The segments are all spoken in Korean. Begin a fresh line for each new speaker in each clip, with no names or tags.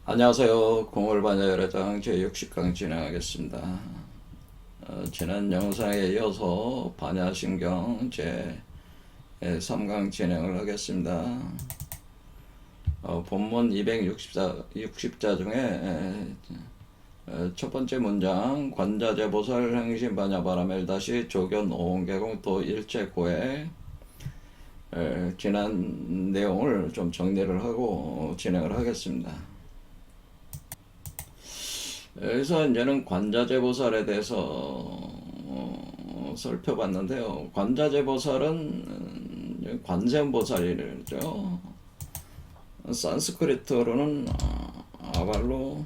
안녕하세요. 공월반야열애장 제60강 진행하겠습니다. 지난 영상에 이어서 반야신경 제3강 진행을 하겠습니다. 본문 260자 중에 첫 번째 문장 관자재보살 행신반야바라멜 다시 조견 오온개공 또 일체고에 지난 내용을 좀 정리를 하고 진행을 하겠습니다. 여기서 이제는 관자재보살에 대해서 살펴봤는데요. 관자재보살은 관세음보살이죠. 산스크리트로는 아발로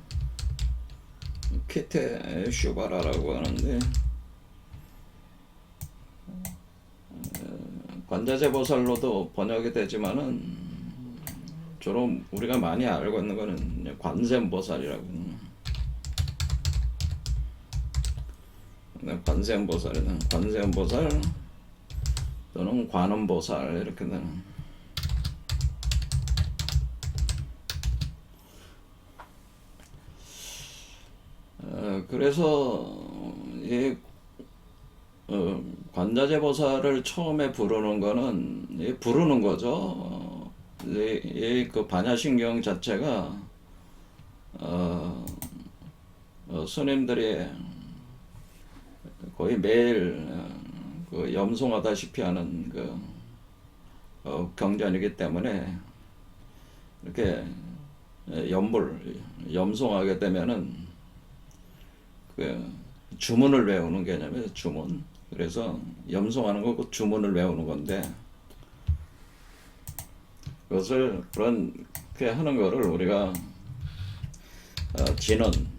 키테 슈바라라고 하는데, 관자재보살로도 번역이 되지만은 주로 우리가 많이 알고 있는 거는 관세음보살이라고. 관세음보살이는 관세음보살 또는 관음보살 이렇게 되는. 그래서 이 관자재보살을 처음에 부르는 거는 부르는 거죠. 그 반야신경 자체가 스님들이 거의 매일 그 염송하다시피 하는 경전이기 때문에 이렇게 염송하게 되면은 주문을 외우는 개념이에요. 주문. 그래서 염송하는 거고 주문을 외우는 건데, 그것을 그렇게 하는 거를 우리가 진언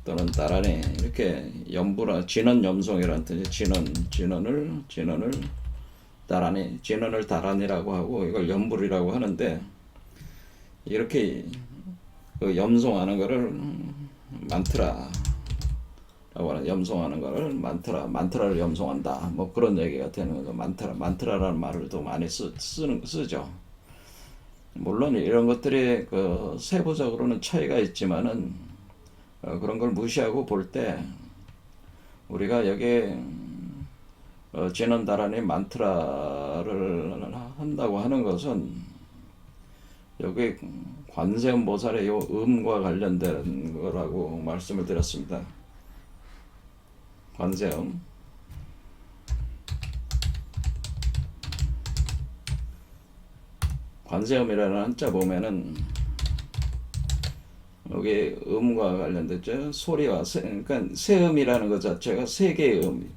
또는 나란히 이렇게 진언 염송이라는 뜻이 진언을 나란히, 진언을 다란이라고 하고 이걸 염불이라고 하는데, 이렇게 염송하는 거를 만트라라고 하는, 염송하는 거를 만트라를 염송한다, 뭐 그런 얘기가 되는 거죠. 만트라라는 말을 또 많이 쓰죠. 물론 이런 것들이 세부적으로는 차이가 있지만은 그런 걸 무시하고 볼 때 우리가 여기 진언다란이 만트라를 한다고 하는 것은 여기 관세음보살의 요 음과 관련된 거라고 말씀을 드렸습니다. 관세음. 관세음이라는 한자 보면은 여기 음과 관련됐죠. 소리와 그러니까 세음이라는 것 자체가 세 개의 음,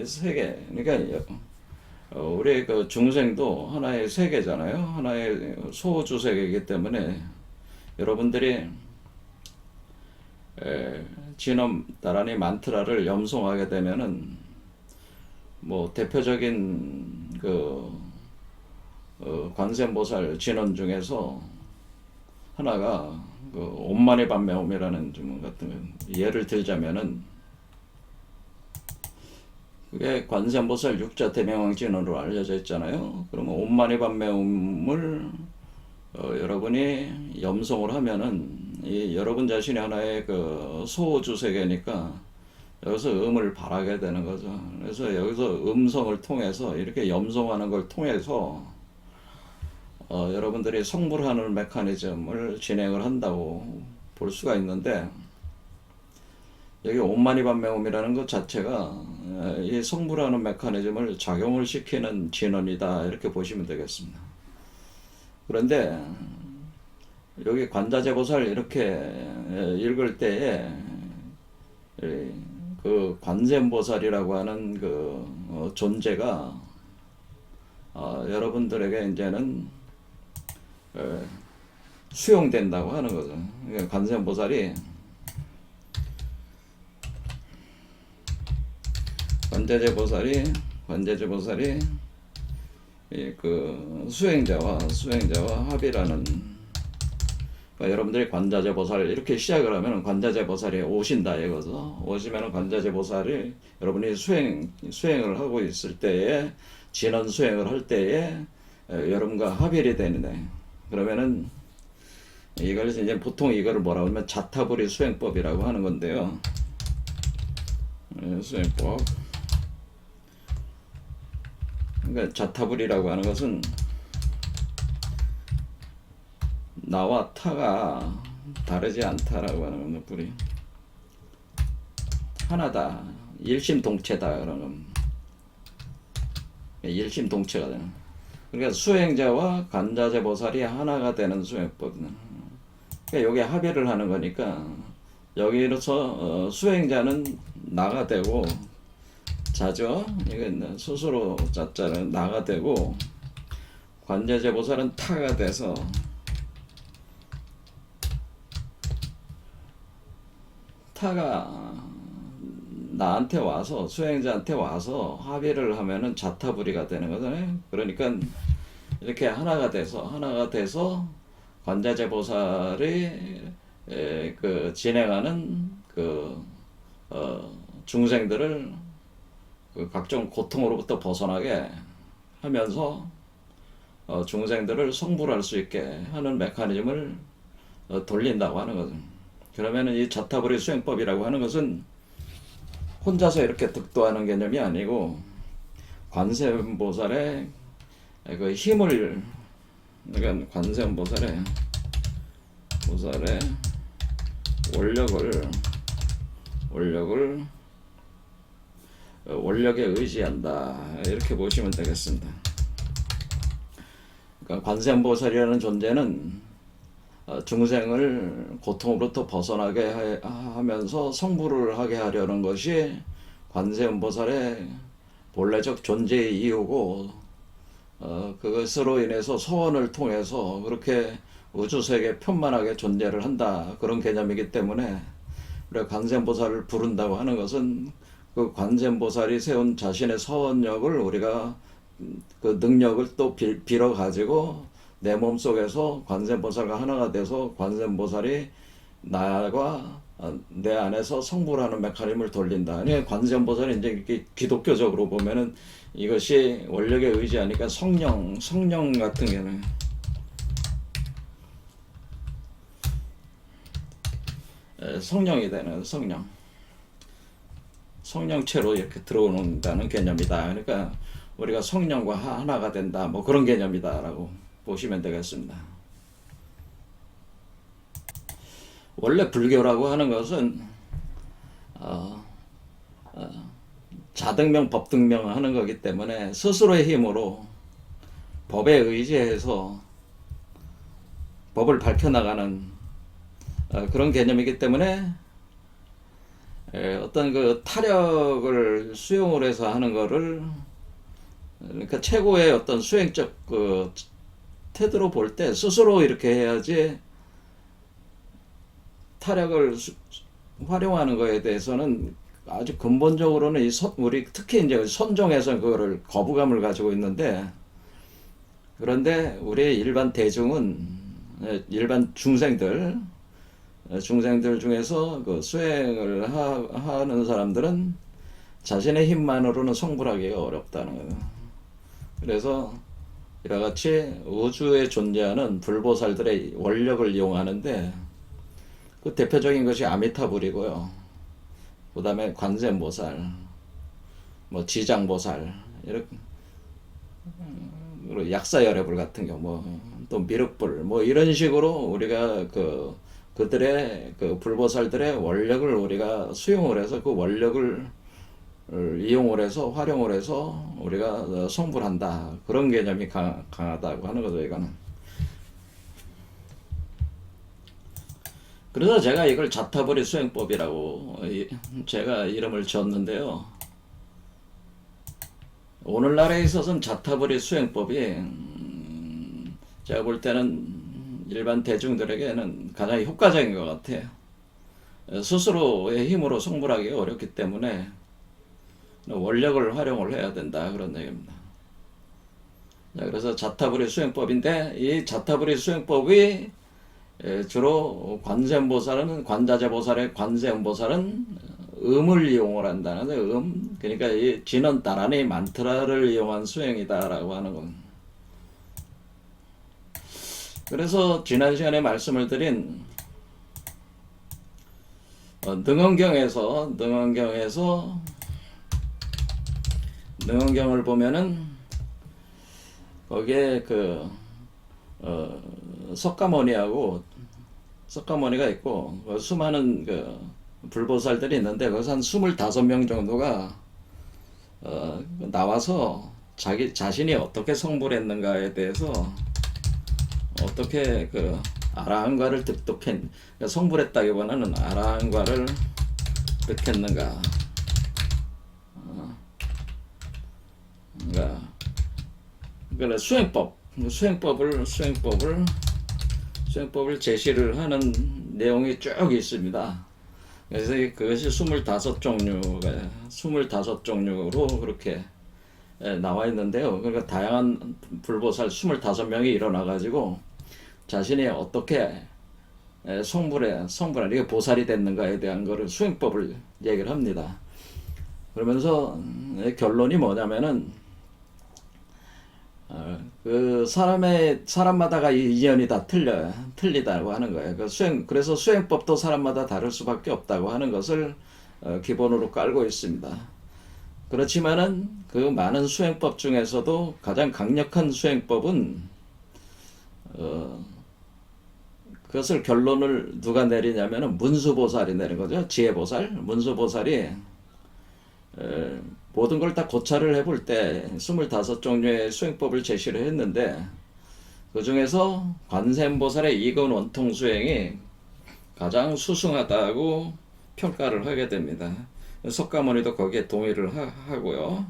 세 개. 그러니까 우리 중생도 하나의 세계잖아요. 하나의 소주세계이기 때문에 여러분들이 진엄 나란히 만트라를 염송하게 되면은 뭐 대표적인 관세음보살 진언 중에서 하나가 옴마니 밤매옴이라는 주문 같은, 예를 들자면은 그게 관세음보살 육자 대명왕 진언으로 알려져 있잖아요. 그러면 옴마니 밤매옴을 여러분이 염송을 하면은 여러분 자신이 하나의 소주 세계니까 여기서 음을 발하게 되는 거죠. 그래서 여기서 음성을 통해서 이렇게 염송하는 걸 통해서 여러분들이 성불하는 메커니즘을 진행을 한다고 볼 수가 있는데, 여기 옴마니 밤매옴이라는 것 자체가 이 성불하는 메커니즘을 작용을 시키는 진언이다, 이렇게 보시면 되겠습니다. 그런데 여기 관자재보살 이렇게 읽을 때에 관세음보살이라고 하는 존재가 여러분들에게 이제는 수용된다고 하는 거죠. 관세음보살이 수행자와 합이라는, 그러니까 여러분들이 관자재보살 이렇게 시작을 하면 관자재보살이 오신다 이거죠. 오시면 관자재보살이 여러분이 수행을 하고 있을 때에, 진언 수행을 할 때에 여러분과 합일이 되는데, 그러면은 이걸 이제 보통 이거를 뭐라고 하면 자타불이 수행법이라고 하는 건데요. 수행법. 그러니까 자타불이라고 하는 것은 나와 타가 다르지 않다라고 하는 겁니다. 불이 하나다, 일심동체다 그런 겁니다. 일심동체가 되는. 그러니까 수행자와 관자재보살이 하나가 되는 수행법은. 그러니까 여기에 합의를 하는 거니까 여기로서 수행자는 나가 되고 자죠. 이건 스스로 자자는 나가 되고 관자재보살은 타가 돼서 타가 나한테 와서 수행자한테 와서 합의를 하면은 자타불이가 되는 거잖아요. 그러니까 이렇게 하나가 돼서 관자재보살이 그 진행하는 중생들을 그 각종 고통으로부터 벗어나게 하면서 중생들을 성불할 수 있게 하는 메커니즘을 돌린다고 하는 거죠. 그러면은 이 자타불이 수행법이라고 하는 것은 혼자서 이렇게 득도하는 개념이 아니고 관세음보살의 그 힘을, 그러니까 관세음보살의 원력에 의지한다 이렇게 보시면 되겠습니다. 그러니까 관세음보살이라는 존재는 중생을 고통으로부터 벗어나게 하면서 성불을 하게 하려는 것이 관세음보살의 본래적 존재의 이유고, 그것으로 인해서 소원을 통해서 그렇게 우주세계에 편만하게 존재를 한다 그런 개념이기 때문에 우리가 관세음보살을 부른다고 하는 것은 그 관세음보살이 세운 자신의 서원력을 우리가 그 능력을 또 빌어 가지고 내 몸속에서 관세음보살과 하나가 돼서 관세음보살이 나와 내 안에서 성불하는 메커니즘을 돌린다. 그러니까 관세음보살이 이제 이렇게 기독교적으로 보면은 이것이 원력에 의지하니까 성령 같은 게는 성령이 되는 성령체로 이렇게 들어오는다는 개념이다. 그러니까 우리가 성령과 하나가 된다. 뭐 그런 개념이다라고 보시면 되겠습니다. 원래 불교라고 하는 것은 자등명 법등명 하는 거기 때문에 스스로의 힘으로 법에 의지해서 법을 밝혀나가는 그런 개념이기 때문에 어떤 그 타력을 수용을 해서 하는 거를, 그러니까 최고의 어떤 수행적 그 태도로 볼 때 스스로 이렇게 해야지 타력을 활용하는 거에 대해서는 아주 근본적으로는 우리 특히 이제 선종에서 그거를 거부감을 가지고 있는데, 그런데 우리 일반 대중은 일반 중생들 중에서 그 수행을 하는 사람들은 자신의 힘만으로는 성불하기가 어렵다는 거예요. 그래서 이와 같이 우주에 존재하는 불보살들의 원력을 이용하는데 그 대표적인 것이 아미타불이고요. 그 다음에 관세음보살, 뭐 지장보살, 이렇게 그리고 약사열애불 같은 경우, 또 미륵불, 뭐 이런 식으로 우리가 그들의 그 불보살들의 원력을 우리가 수용을 해서 그 원력을 이용을 해서 활용을 해서 우리가 성불한다 그런 개념이 강하다고 하는 거죠. 이거는. 그래서 제가 이걸 자타불이 수행법이라고 제가 이름을 지었는데요. 오늘날에 있어서는 자타불이 수행법이 제가 볼 때는 일반 대중들에게는 가장 효과적인 것 같아요. 스스로의 힘으로 성불하기가 어렵기 때문에 원력을 활용을 해야 된다 그런 얘기입니다. 그래서 자타불이 수행법인데 이 자타불이 수행법이 주로 관세음보살은 관자재보살의 관세음보살은 음을 이용을 한다는 그러니까 이 진언따라니 만트라를 이용한 수행이다라고 하는 건. 그래서 지난 시간에 말씀을 드린 능언경을 보면은 거기에 석가모니가 있고 수많은 불보살들이 있는데 거기서 한 25명 정도가 나와서 자신이 어떻게 성불했는가에 대해서 어떻게 아라한과를 성불했다기보다는 아라한과를 득했는가. 그러니까 수행법을 제시를 하는 내용이 쭉 있습니다. 그래서 그것이 25종류로 그렇게 나와 있는데요. 그러니까 다양한 불보살 25명이 일어나가지고 자신이 어떻게 성불한, 이게 보살이 됐는가에 대한 거를 수행법을 얘기를 합니다. 그러면서 결론이 뭐냐면은, 사람마다가 이견이 다 틀리다고 하는 거예요. 그래서 수행법도 사람마다 다를 수밖에 없다고 하는 것을 기본으로 깔고 있습니다. 그렇지만은 그 많은 수행법 중에서도 가장 강력한 수행법은 그것을 결론을 누가 내리냐면은 문수보살이 내린 거죠. 지혜보살, 문수보살이 모든 걸 다 고찰을 해볼 때 25종류의 수행법을 제시를 했는데 그 중에서 관세음보살의 이근 원통 수행이 가장 수승하다고 평가를 하게 됩니다. 석가모니도 거기에 동의를 하고요.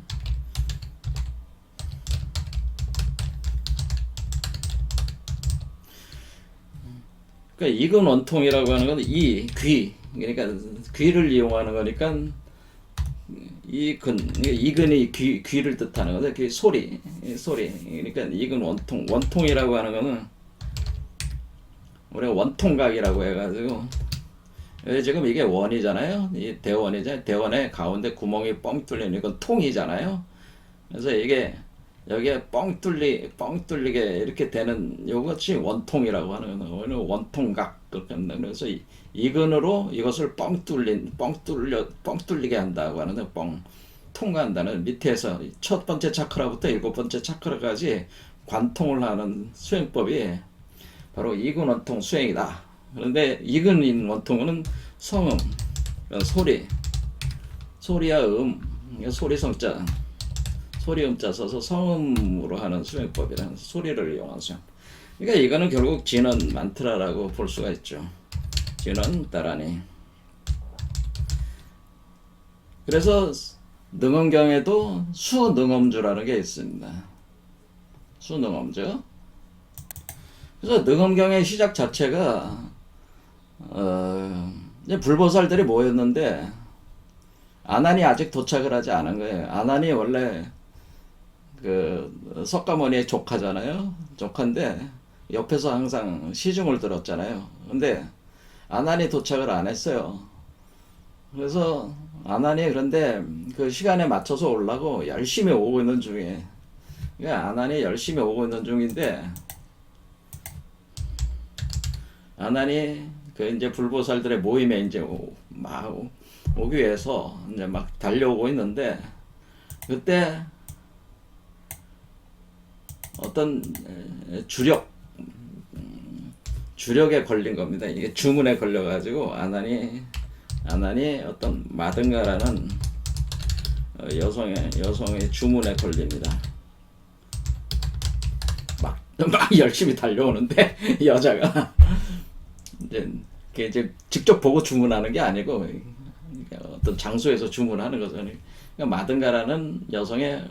그러니까 이근 원통이라고 하는 건 그러니까 귀를 이용하는 거니까 이근이 귀를 뜻하는 거죠. 그 소리. 그러니까 이근 원통이라고 하는 거는 우리가 원통각이라고 해가지고 지금 이게 원이잖아요. 이 대원이잖아요. 대원의 가운데 구멍이 뻥 뚫리는 건 통이잖아요. 그래서 이게 여기에 뻥 뚫리게 이렇게 되는 요것이 원통이라고 하는 거는 원통각 그렇게 합니다. 그래서 이근으로 이것을 뻥 뚫리게 한다고 하는데 통과한다는 밑에서 첫 번째 차크라부터 7번째 차크라까지 관통을 하는 수행법이 바로 이근 원통 수행이다. 그런데 이근 원통은 성음, 소리야 소리성자, 소리음자 써서 성음으로 하는 수행법이라는 소리를 이용한 수행. 그러니까 이거는 결국 진원 만트라라고 볼 수가 있죠. 진원 따라니. 그래서 능엄경에도 수능엄주라는 게 있습니다. 수능엄주. 그래서 능엄경의 시작 자체가 이제 불보살들이 모였는데 아난이 아직 도착을 하지 않은 거예요. 아난이 원래 석가모니의 조카잖아요. 조카인데 옆에서 항상 시중을 들었잖아요. 근데 아난이 도착을 안 했어요. 그래서 그런데 그 시간에 맞춰서 오려고 열심히 오고 있는 중에, 그러니까 아난이 열심히 오고 있는 중인데 아난이 이제 불보살들의 모임에 이제 막 오기 위해서 이제 막 달려오고 있는데 그때 어떤 주력에 걸린 겁니다. 이게 주문에 걸려가지고 아난이 어떤 마든가라는 여성의 주문에 걸립니다. 막 열심히 달려오는데 여자가 이제 직접 보고 주문하는 게 아니고 어떤 장소에서 주문하는 거죠. 그러니까 마든가라는 여성의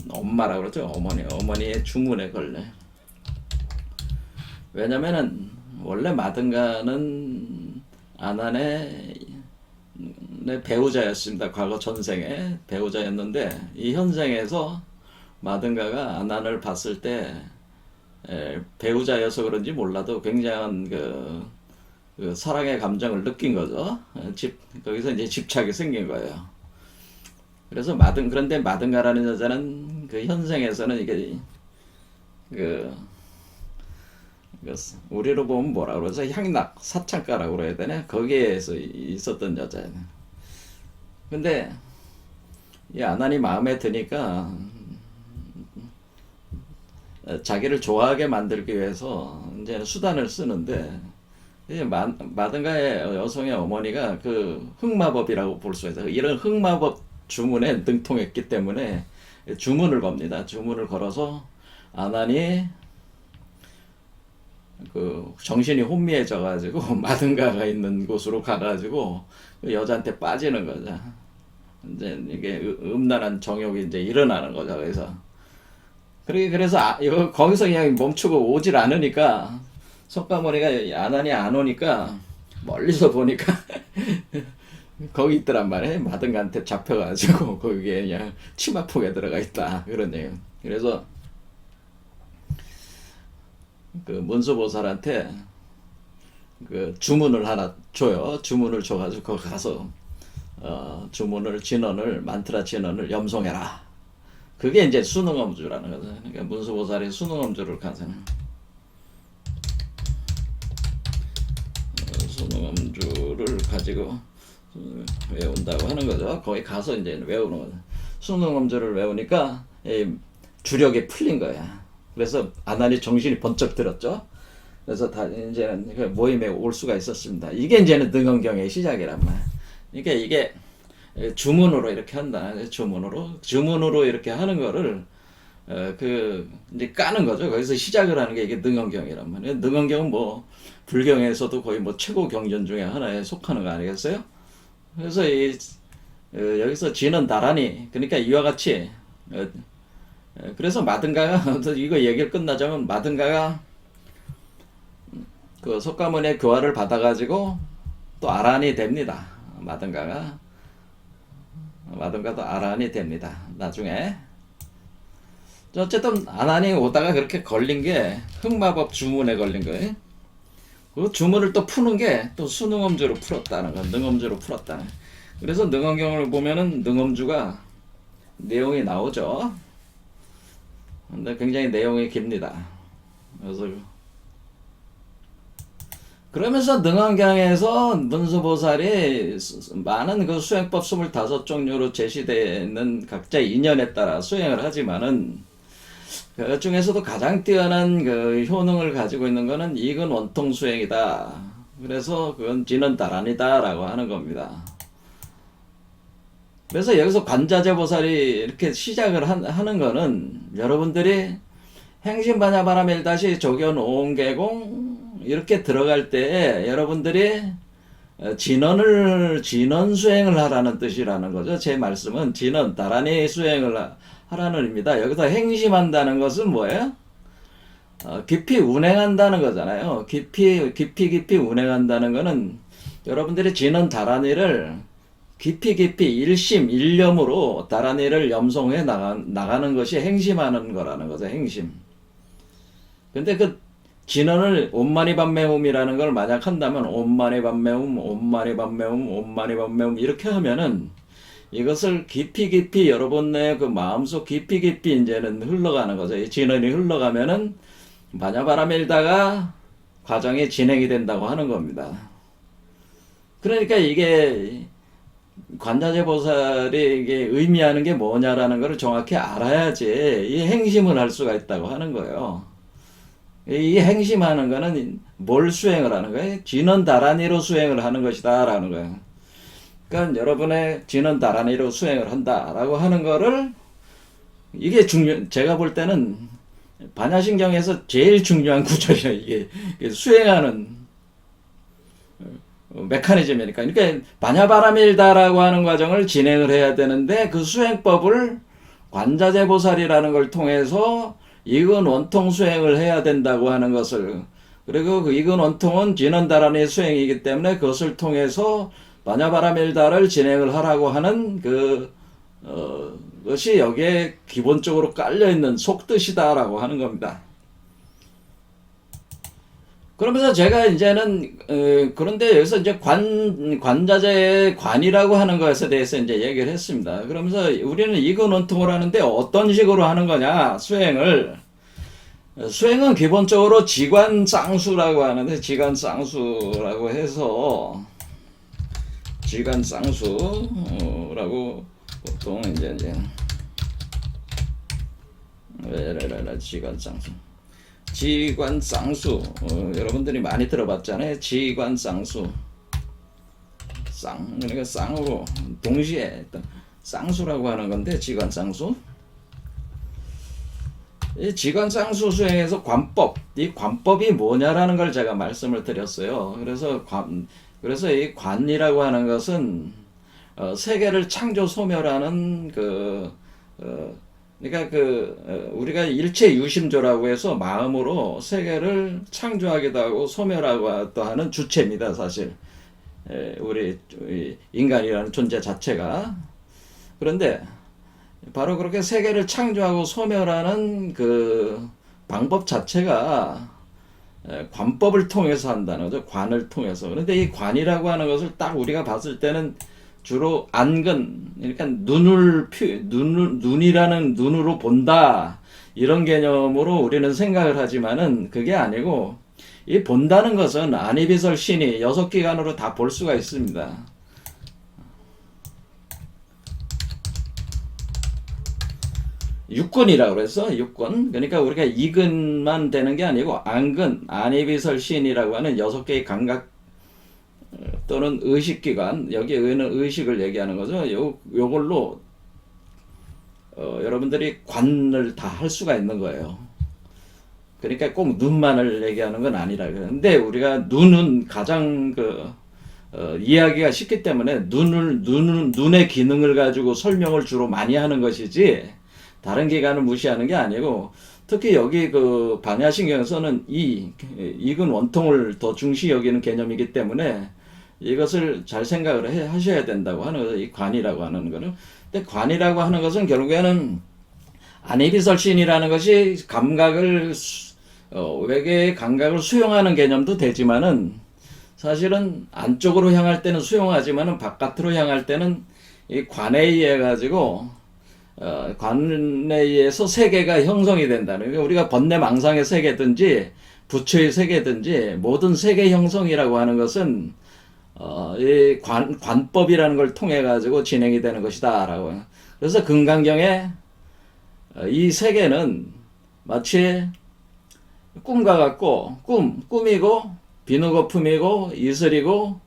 엄마라고 그러죠. 어머니의 주문에 걸려. 왜냐면은 원래 마든가는 아난의 배우자였습니다. 과거 전생에 배우자였는데 이 현생에서 마든가가 아난을 봤을 때 배우자여서 그런지 몰라도 굉장한 그 사랑의 감정을 느낀 거죠. 거기서 이제 집착이 생긴 거예요. 그래서 그런데 마든가라는 여자는 그 현생에서는 이게 우리로 보면 뭐라 그러죠? 향락 사창가라고 그래야 되나? 거기에서 있었던 여자야. 근데 이 아난이 마음에 드니까 자기를 좋아하게 만들기 위해서 이제 수단을 쓰는데, 마든가의 여성의 어머니가 그 흑마법이라고 볼 수 있어요. 이런 흑마법 주문에 능통했기 때문에 주문을 겁니다. 주문을 걸어서 아난이 그 정신이 혼미해져 가지고 마든가가 있는 곳으로 가가지고 그 여자한테 빠지는 거죠. 이제 이게 음란한 정욕이 이제 일어나는 거죠. 그래서 이거 거기서 그냥 멈추고 오질 않으니까, 석가모니가 아난이 안 오니까 멀리서 보니까 거기 있더란 말이에요. 마든가한테 잡혀가지고 거기에 그냥 치마폭에 들어가 있다, 그런 얘기. 그래서 그 문수보살한테 그 주문을 하나 줘요. 주문을 줘가지고 거기 가서 주문을, 진언을, 만트라 진언을 염송해라. 그게 이제 수능엄주라는 거죠. 그러니까 문수보살이 수능엄주를 가서는 수능엄주를 가지고 외운다고 하는 거죠. 거기 가서 이제 외우는 거죠. 수능엄주를 외우니까 주력이 풀린 거야. 그래서 아난이 정신이 번쩍 들었죠. 그래서 다 이제 모임에 올 수가 있었습니다. 이게 이제는 능엄경의 시작이란 말이야. 그러니까 이게 주문으로 이렇게 한다. 주문으로 이렇게 하는 거를 그 이제 까는 거죠. 거기서 시작을 하는 게 이게 능엄경이란 말이에요. 능엄경은 뭐 불경에서도 거의 뭐 최고 경전 중에 하나에 속하는 거 아니겠어요? 그래서 여기서 지는 나란히, 그러니까 이와 같이 그래서 마든가가 이거 얘기를 끝나자면, 마든가가 그 석가모니의 교화를 받아가지고 또 아란이 됩니다. 마든가도 아란이 됩니다. 나중에. 어쨌든 아란이 오다가 그렇게 걸린 게 흑마법 주문에 걸린 거예요. 그 주문을 또 푸는 게 또 수능엄주로 풀었다는 거, 능엄주로 풀었다는. 그래서 능엄경을 보면은 능엄주가 내용이 나오죠. 근데 굉장히 내용이 깁니다. 그러면서 능엄경에서 문수보살이 많은 그 수행법 25종류로 제시되어 있는 각자 인연에 따라 수행을 하지만은, 그 중에서도 가장 뛰어난 그 효능을 가지고 있는 거는 이근 원통 수행이다. 그래서 그건 진언다란이다 라고 하는 겁니다. 그래서 여기서 관자재 보살이 이렇게 시작을 하는 거는, 여러분들이 행심반야바라밀다시 조견 오온계공 이렇게 들어갈 때 여러분들이 진언 수행을 하라는 뜻이라는 거죠. 제 말씀은 진언 다란이 수행을 하라는 의미입니다. 여기서 행심한다는 것은 뭐예요? 깊이 운행한다는 거잖아요. 깊이 운행한다는 거는, 여러분들이 진언 다란이를 깊이 일심 일념으로 다란이를 염송해 나가는 것이 행심하는 거라는 거죠. 행심. 근데 그 진언을 옴마니밤매움이라는 걸 만약 한다면, 옴마니밤매움 이렇게 하면은 이것을 깊이 여러분의 그 마음속 깊이 이제는 흘러가는 거죠. 이 진언이 흘러가면은 반야바라밀다가 과정이 진행이 된다고 하는 겁니다. 그러니까 이게 관자재 보살이 이게 의미하는 게 뭐냐라는 걸 정확히 알아야지 이 행심을 할 수가 있다고 하는 거예요. 이 행심하는 거는 뭘 수행을 하는 거예요? 진언다란이로 수행을 하는 것이다 라는 거예요. 그러니까 여러분의 진언다란이로 수행을 한다라고 하는 거를, 이게 제가 볼 때는 반야신경에서 제일 중요한 구절이에요. 이게 수행하는 메커니즘이니까. 그러니까 반야바라밀다라고 하는 과정을 진행을 해야 되는데, 그 수행법을 관자재 보살이라는 걸 통해서 이근 원통 수행을 해야 된다고 하는 것을, 그리고 그 이근 원통은 진언다란의 수행이기 때문에 그것을 통해서 반야바라밀다를 진행을 하라고 하는 것이 여기에 기본적으로 깔려있는 속뜻이다라고 하는 겁니다. 그러면서 제가 이제는 그런데 여기서 이제 관자재의 관이라고 하는 것에 대해서 이제 얘기를 했습니다. 그러면서 우리는 이근 원통을 하는데 어떤 식으로 하는 거냐, 수행을. 수행은 기본적으로 지관쌍수라고 하는데, 지관쌍수라고 해서 지관쌍수라고 보통 이제 지관쌍수, 지관쌍수, 여러분들이 많이 들어봤잖아요. 지관쌍수, 그러니까 쌍으로 동시에 쌍수라고 하는 건데, 지관쌍수. 이 지관쌍수 수행에서 관법, 이 관법이 뭐냐라는 걸 제가 말씀을 드렸어요. 그래서 이 관이라고 하는 것은 세계를 창조 소멸하는 그러니까 우리가 일체 유심조라고 해서 마음으로 세계를 창조하기도 하고 소멸하기도 하는 주체입니다, 사실. 우리 인간이라는 존재 자체가. 그런데 바로 그렇게 세계를 창조하고 소멸하는 그 방법 자체가 관법을 통해서 한다는 거죠. 관을 통해서. 그런데 이 관이라고 하는 것을 딱 우리가 봤을 때는 주로 안근, 그러니까 눈이라는 눈으로 본다, 이런 개념으로 우리는 생각을 하지만은 그게 아니고, 이 본다는 것은 안이비설 신이 6기관으로 다 볼 수가 있습니다. 육근이라고 그래서 육근, 그러니까 우리가 이근만 되는 게 아니고 안근, 안이비설 신이라고 하는 6개의 감각 또는 의식기관, 여기 의는 의식을 얘기하는 거죠. 요걸로 여러분들이 관을 다 할 수가 있는 거예요. 그러니까 꼭 눈만을 얘기하는 건 아니라. 근데 우리가 눈은 가장 이해하기가 쉽기 때문에 눈의 기능을 가지고 설명을 주로 많이 하는 것이지, 다른 기관을 무시하는 게 아니고, 특히 여기 반야신경에서는 이근 원통을 더 중시 여기는 개념이기 때문에 이것을 잘 생각을 하셔야 된다고 하는 거죠. 이 관이라고 하는 거는. 근데 관이라고 하는 것은 결국에는 안이비설신이라는 것이 외계의 감각을 수용하는 개념도 되지만은, 사실은 안쪽으로 향할 때는 수용하지만은 바깥으로 향할 때는 이 관에 의해 가지고 관에 의해서 세계가 형성이 된다는 거예요. 우리가 번뇌망상의 세계든지 부처의 세계든지 모든 세계 형성이라고 하는 것은 이 관법이라는 걸 통해 가지고 진행이 되는 것이다라고. 그래서 금강경에 이 세계는 마치 꿈과 같고, 꿈이고 비누거품이고 이슬이고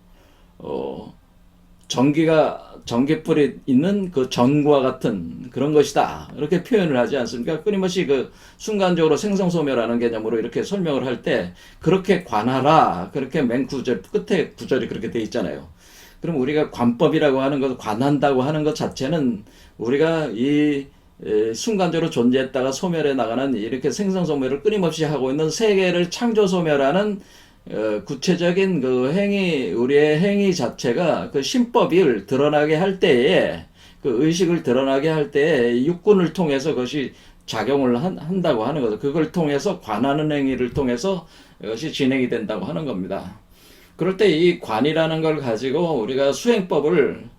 전기불이 있는 그 전구와 같은 그런 것이다, 이렇게 표현을 하지 않습니까? 끊임없이 순간적으로 생성소멸하는 개념으로 이렇게 설명을 할 때 그렇게 관하라, 그렇게 맨 구절 끝에 구절이 그렇게 돼 있잖아요. 그럼 우리가 관법이라고 하는 것, 관한다고 하는 것 자체는 우리가 이 순간적으로 존재했다가 소멸해 나가는, 이렇게 생성소멸을 끊임없이 하고 있는 세계를 창조 소멸하는 구체적인 우리의 행위 자체가 신법을 드러나게 할 때에, 의식을 드러나게 할 때에 육군을 통해서 그것이 작용을 한다고 하는 거죠. 그걸 통해서 관하는 행위를 통해서 이것이 진행이 된다고 하는 겁니다. 그럴 때 이 관이라는 걸 가지고 우리가 수행법을,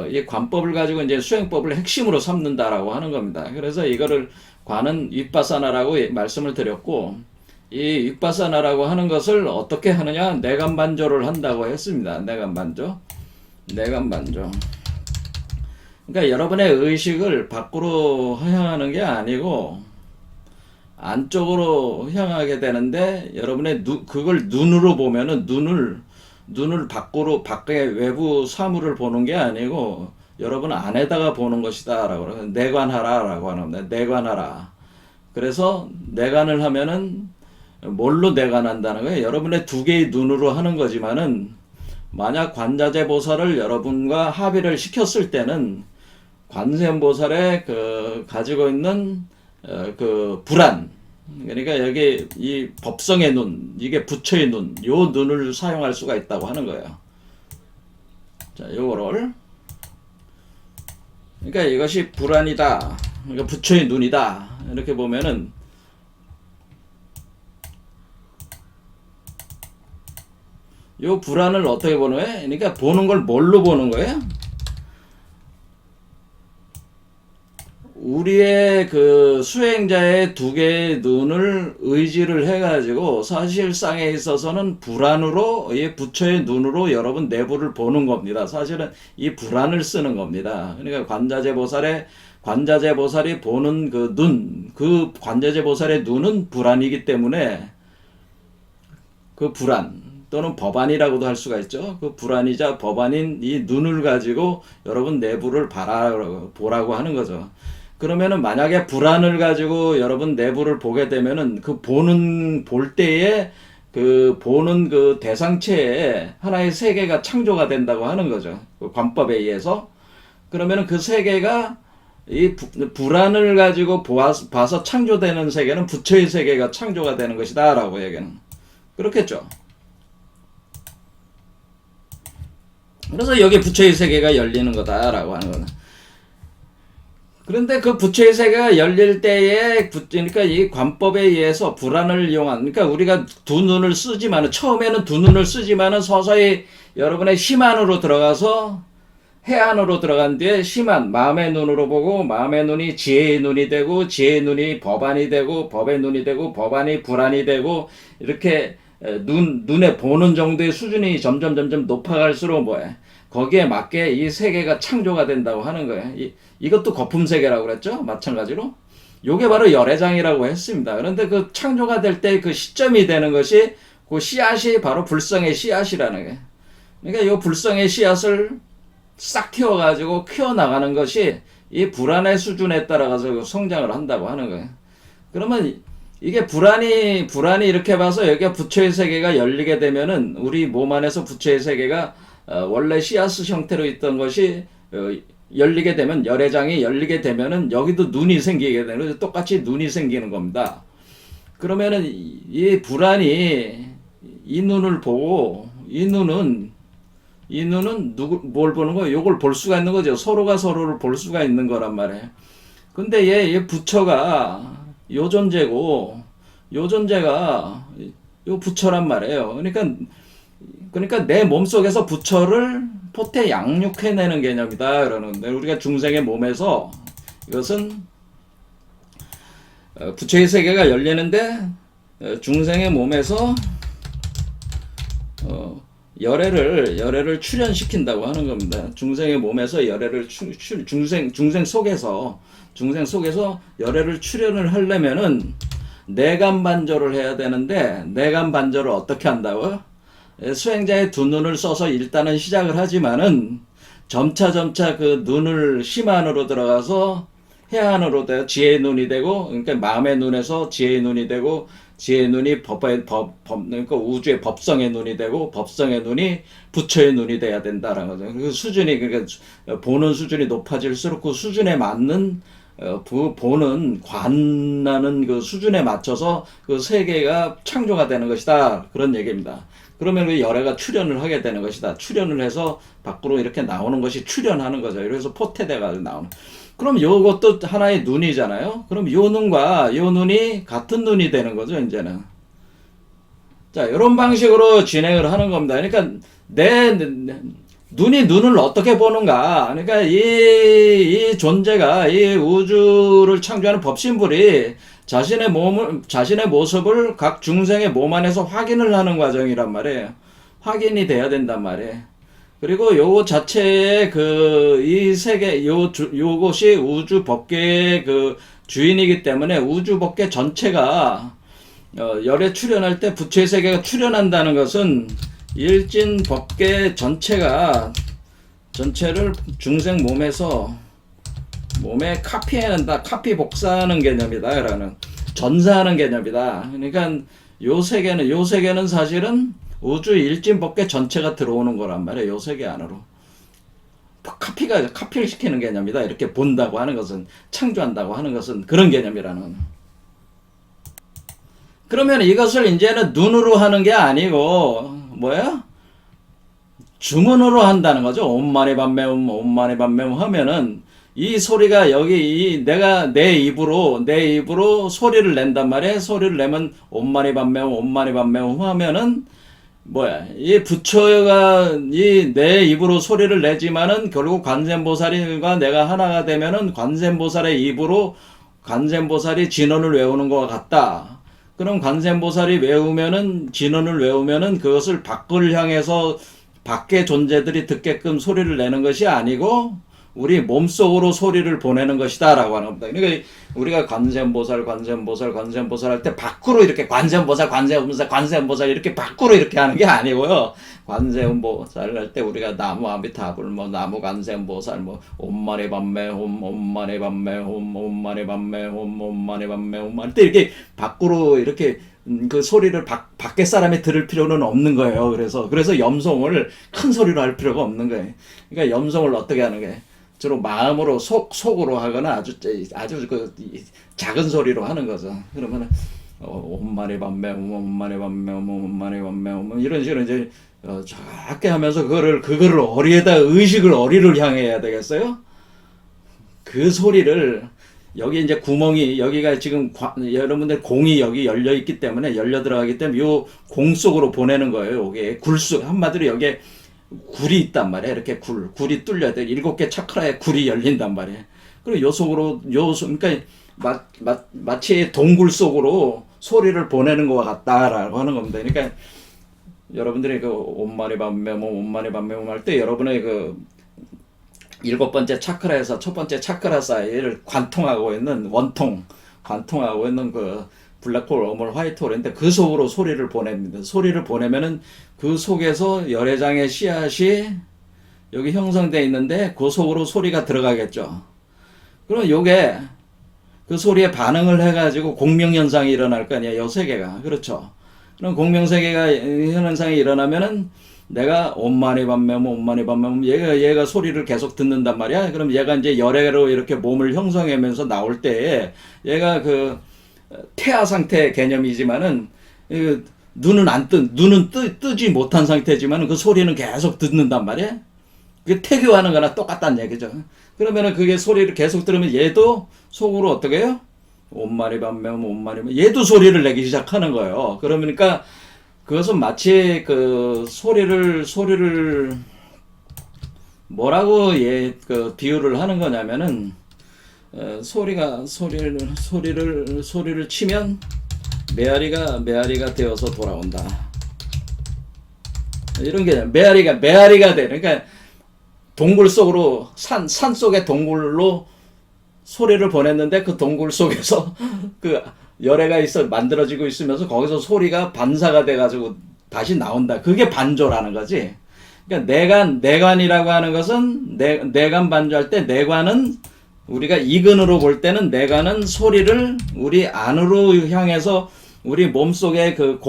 이 관법을 가지고 이제 수행법을 핵심으로 삼는다라고 하는 겁니다. 그래서 이거를 관은 윗바사나라고 말씀을 드렸고, 이 윗바사나라고 하는 것을 어떻게 하느냐, 내관반조를 한다고 했습니다. 내관반조. 그러니까 여러분의 의식을 밖으로 향하는 게 아니고 안쪽으로 향하게 되는데, 여러분의 그걸 눈으로 보면은 눈을 밖의 외부 사물을 보는 게 아니고 여러분 안에다가 보는 것이다 라고 내관하라 라고 하는 겁니다. 내관하라. 그래서 내관을 하면은 뭘로 내관한다는 거예요? 여러분의 2개의 눈으로 하는 거지만은, 만약 관자재보살을 여러분과 합의를 시켰을 때는 관세음보살의 가지고 있는 불안, 그러니까 여기 이 법성의 눈, 이게 부처의 눈, 요 눈을 사용할 수가 있다고 하는 거예요. 자, 요거를, 그러니까 이것이 불안이다, 그러니까 부처의 눈이다, 이렇게 보면은 요 불안을 어떻게 보는 거예요? 그러니까 보는 걸 뭘로 보는 거예요? 우리의 그 수행자의 두 개의 눈을 의지를 해가지고 사실상에 있어서는 불안으로, 이 부처의 눈으로 여러분 내부를 보는 겁니다. 사실은 이 불안을 쓰는 겁니다. 그러니까 관자재 보살이 보는 그 눈, 그 관자재 보살의 눈은 불안이기 때문에 그 불안 또는 법안이라고도 할 수가 있죠. 그 불안이자 법안인 이 눈을 가지고 여러분 내부를 보라고 하는 거죠. 그러면은 만약에 불안을 가지고 여러분 내부를 보게 되면은 볼 때에 그 보는 그 대상체에 하나의 세계가 창조가 된다고 하는 거죠. 그 관법에 의해서. 그러면은 그 세계가 이 불안을 가지고 봐서 창조되는 세계는 부처의 세계가 창조가 되는 것이다 라고 얘기는 그렇겠죠. 그래서 여기 부처의 세계가 열리는 거다라고 하는 거는. 그런데 그 부처의 세계가 열릴 때에, 그러니까 이 관법에 의해서 불안을 이용한, 그러니까 우리가 두 눈을 쓰지만은, 처음에는 두 눈을 쓰지만은 서서히 여러분의 심 안으로 들어가서 해안으로 들어간 뒤에 심한 마음의 눈으로 보고, 마음의 눈이 지혜의 눈이 되고, 지혜의 눈이 법안이 되고, 법의 눈이 되고, 법안이 불안이 되고, 이렇게 눈에 보는 정도의 수준이 점점 높아갈수록 거기에 맞게 이 세계가 창조가 된다고 하는 거예요. 이것도 거품 세계라고 그랬죠? 마찬가지로. 요게 바로 열애장이라고 했습니다. 그런데 그 창조가 될 때 그 시점이 되는 것이 그 씨앗이 바로 불성의 씨앗이라는 거예요. 그러니까 이 불성의 씨앗을 싹 틔워가지고 키워나가는 것이 이 불안의 수준에 따라가서 성장을 한다고 하는 거예요. 그러면 이게 불안이 이렇게 봐서 여기가 부처의 세계가 열리게 되면은 우리 몸 안에서 부처의 세계가 원래 씨앗 형태로 있던 것이 열리게 되면, 열애장이 열리게 되면은 여기도 눈이 생기게 되는 거죠. 똑같이 눈이 생기는 겁니다. 그러면은 이 불안이 이 눈을 보고, 이 눈은 뭘 보는 거예요? 요걸 볼 수가 있는 거죠. 서로가 서로를 볼 수가 있는 거란 말이에요. 근데 얘 부처가 요 존재고, 요 존재가 요 부처란 말이에요. 그러니까 내 몸속에서 부처를 포태 양육해내는 개념이다 그러는데, 우리가 중생의 몸에서 이것은 부처의 세계가 열리는데 중생의 몸에서 열애를 출현시킨다고 하는 겁니다. 중생의 몸에서 열애를 중생 속에서 열애를 출현을 하려면은 내감 반조를 해야 되는데, 내감 반조를 어떻게 한다고요? 수행자의 두 눈을 써서 일단은 시작을 하지만은 점차 그 눈을 심 안으로 들어가서 해안으로 되어 지혜의 눈이 되고, 그러니까 마음의 눈에서 지혜의 눈이 되고, 지혜의 눈이 그러니까 우주의 법성의 눈이 되고, 법성의 눈이 부처의 눈이 돼야 된다라는 거죠. 그 수준이, 그러니까 보는 수준이 높아질수록 그 수준에 맞는 보는 관나는 그 수준에 맞춰서 그 세계가 창조가 되는 것이다, 그런 얘기입니다. 그러면 그 열애가 출현을 하게 되는 것이다. 출현을 해서 밖으로 이렇게 나오는 것이 출현하는 거죠. 그래서 포태돼가지고 나오는. 그럼 요것도 하나의 눈이잖아요. 그럼 요 눈과 요 눈이 같은 눈이 되는 거죠, 이제는. 자, 이런 방식으로 진행을 하는 겁니다. 그러니까 내 눈이 눈을 어떻게 보는가. 그러니까 이 존재가, 이 우주를 창조하는 법신불이 자신의 모습을 각 중생의 몸 안에서 확인을 하는 과정이란 말이에요. 확인이 돼야 된단 말이에요. 그리고 요 자체의 이 세계, 요것이 우주 법계의 그 주인이기 때문에 우주 법계 전체가 열에 출현할 때 부처의 세계가 출현한다는 것은 일진 법계 전체를 중생 몸에 카피해낸다, 카피 복사하는 개념이다, 라는, 전사하는 개념이다. 그러니까 요 세계는 사실은 우주 일진 법계 전체가 들어오는 거란 말이에요. 요 세계 안으로. 카피를 시키는 개념이다. 이렇게 본다고 하는 것은, 창조한다고 하는 것은 그런 개념이라는. 그러면 이것을 이제는 눈으로 하는 게 아니고, 주문으로 한다는 거죠. 옴마니 밤매움, 옴마니 밤매움 하면은, 이 소리가 여기 내가 내 입으로 소리를 낸단 말이에요. 소리를 내면 옴마니 밤매움, 옴마니 밤매움 하면은 뭐야, 이 부처가 이 내 입으로 소리를 내지만은 결국 관세음보살과 내가 하나가 되면은 관세음보살의 입으로 관세음보살이 진언을 외우는 것 같다. 그럼 관세음보살이 외우면은 진언을 외우면은 그것을 밖을 향해서 밖의 존재들이 듣게끔 소리를 내는 것이 아니고 우리 몸속으로 소리를 보내는 것이다라고 하는 겁니다. 그러니까 우리가 관세음보살, 관세음보살, 관세음보살 할 때 밖으로 이렇게 관세음보살, 관세음보살, 관세음보살 이렇게 밖으로 이렇게 하는 게 아니고요. 관세음보살 할 때 우리가 나무 아미타불, 뭐 나무 관세음보살, 뭐 옴마네 밤매 홈, 옴마네 밤매 홈, 옴마네 밤매 홈, 옴마네 밤매 홈 할 때 이렇게 밖으로 이렇게 그 소리를 밖에 사람이 들을 필요는 없는 거예요. 그래서 염송을 큰 소리로 할 필요가 없는 거예요. 그러니까 염송을 어떻게 하는 거예요? 주로 마음으로 속으로 하거나 아주 그 작은 소리로 하는 거죠. 그러면 옴마네 밤매 옴마네 밤매 옴마네 밤매 이런 식으로 이제 작게 하면서 그거를 어리를 향해야 되겠어요? 그 소리를 여기 이제 구멍이 여기가 지금 여러분들 공이 여기 열려 있기 때문에 열려 들어가기 때문에 요 공 속으로 보내는 거예요. 요게 굴속 한마디로 여기에 굴이 있단 말이야. 이렇게 굴이 뚫려야 돼. 7개 차크라에 굴이 열린단 말이야. 그리고 요 속으로 그러니까 마치 동굴 속으로 소리를 보내는 것 같다라고 하는 겁니다. 그러니까 여러분들이 그 옴마니 밤메모 옴마니 밤메모 할 때 여러분의 그 7번째 차크라에서 첫 번째 차크라 사이를 관통하고 있는 관통하고 있는 그 블랙홀, 웜홀, 화이트홀인데 그 속으로 소리를 보냅니다. 소리를 보내면은 그 속에서 열애장의 씨앗이 여기 형성되어 있는데 그 속으로 소리가 들어가겠죠. 그럼 요게 그 소리에 반응을 해가지고 공명현상이 일어날 거 아니야. 요 세 개가. 그렇죠. 그럼 공명세계가 현상이 일어나면은 내가 옴마니 밤매모 옴마니 밤매모 얘가 소리를 계속 듣는단 말이야. 그럼 얘가 이제 열애로 이렇게 몸을 형성하면서 나올 때에 얘가 그 태아 상태 개념이지만은 눈은 뜨지 못한 상태지만은 그 소리는 계속 듣는단 말이야. 그게 태교하는 거나 똑같다는 얘기죠. 그러면은 그게 소리를 계속 들으면 얘도 속으로 어떻게 해요? 옴마니 밤매모 옴마니 밤 얘도 소리를 내기 시작하는 거예요. 그러니까 그것은 마치 그 소리를 뭐라고 그 비유를 하는 거냐면은 소리를 치면 메아리가 되어서 돌아온다. 이런 게 메아리가 돼. 그러니까 동굴 속으로 산 속의 동굴로 소리를 보냈는데 그 동굴 속에서 그 열애가 만들어지고 있으면서 거기서 소리가 반사가 돼가지고 다시 나온다. 그게 반조라는 거지. 그러니까 내관이라고 하는 것은 내관 반조할 때 내관은 우리가 이근으로 볼 때는 내관은 소리를 우리 안으로 향해서 우리 몸속에 그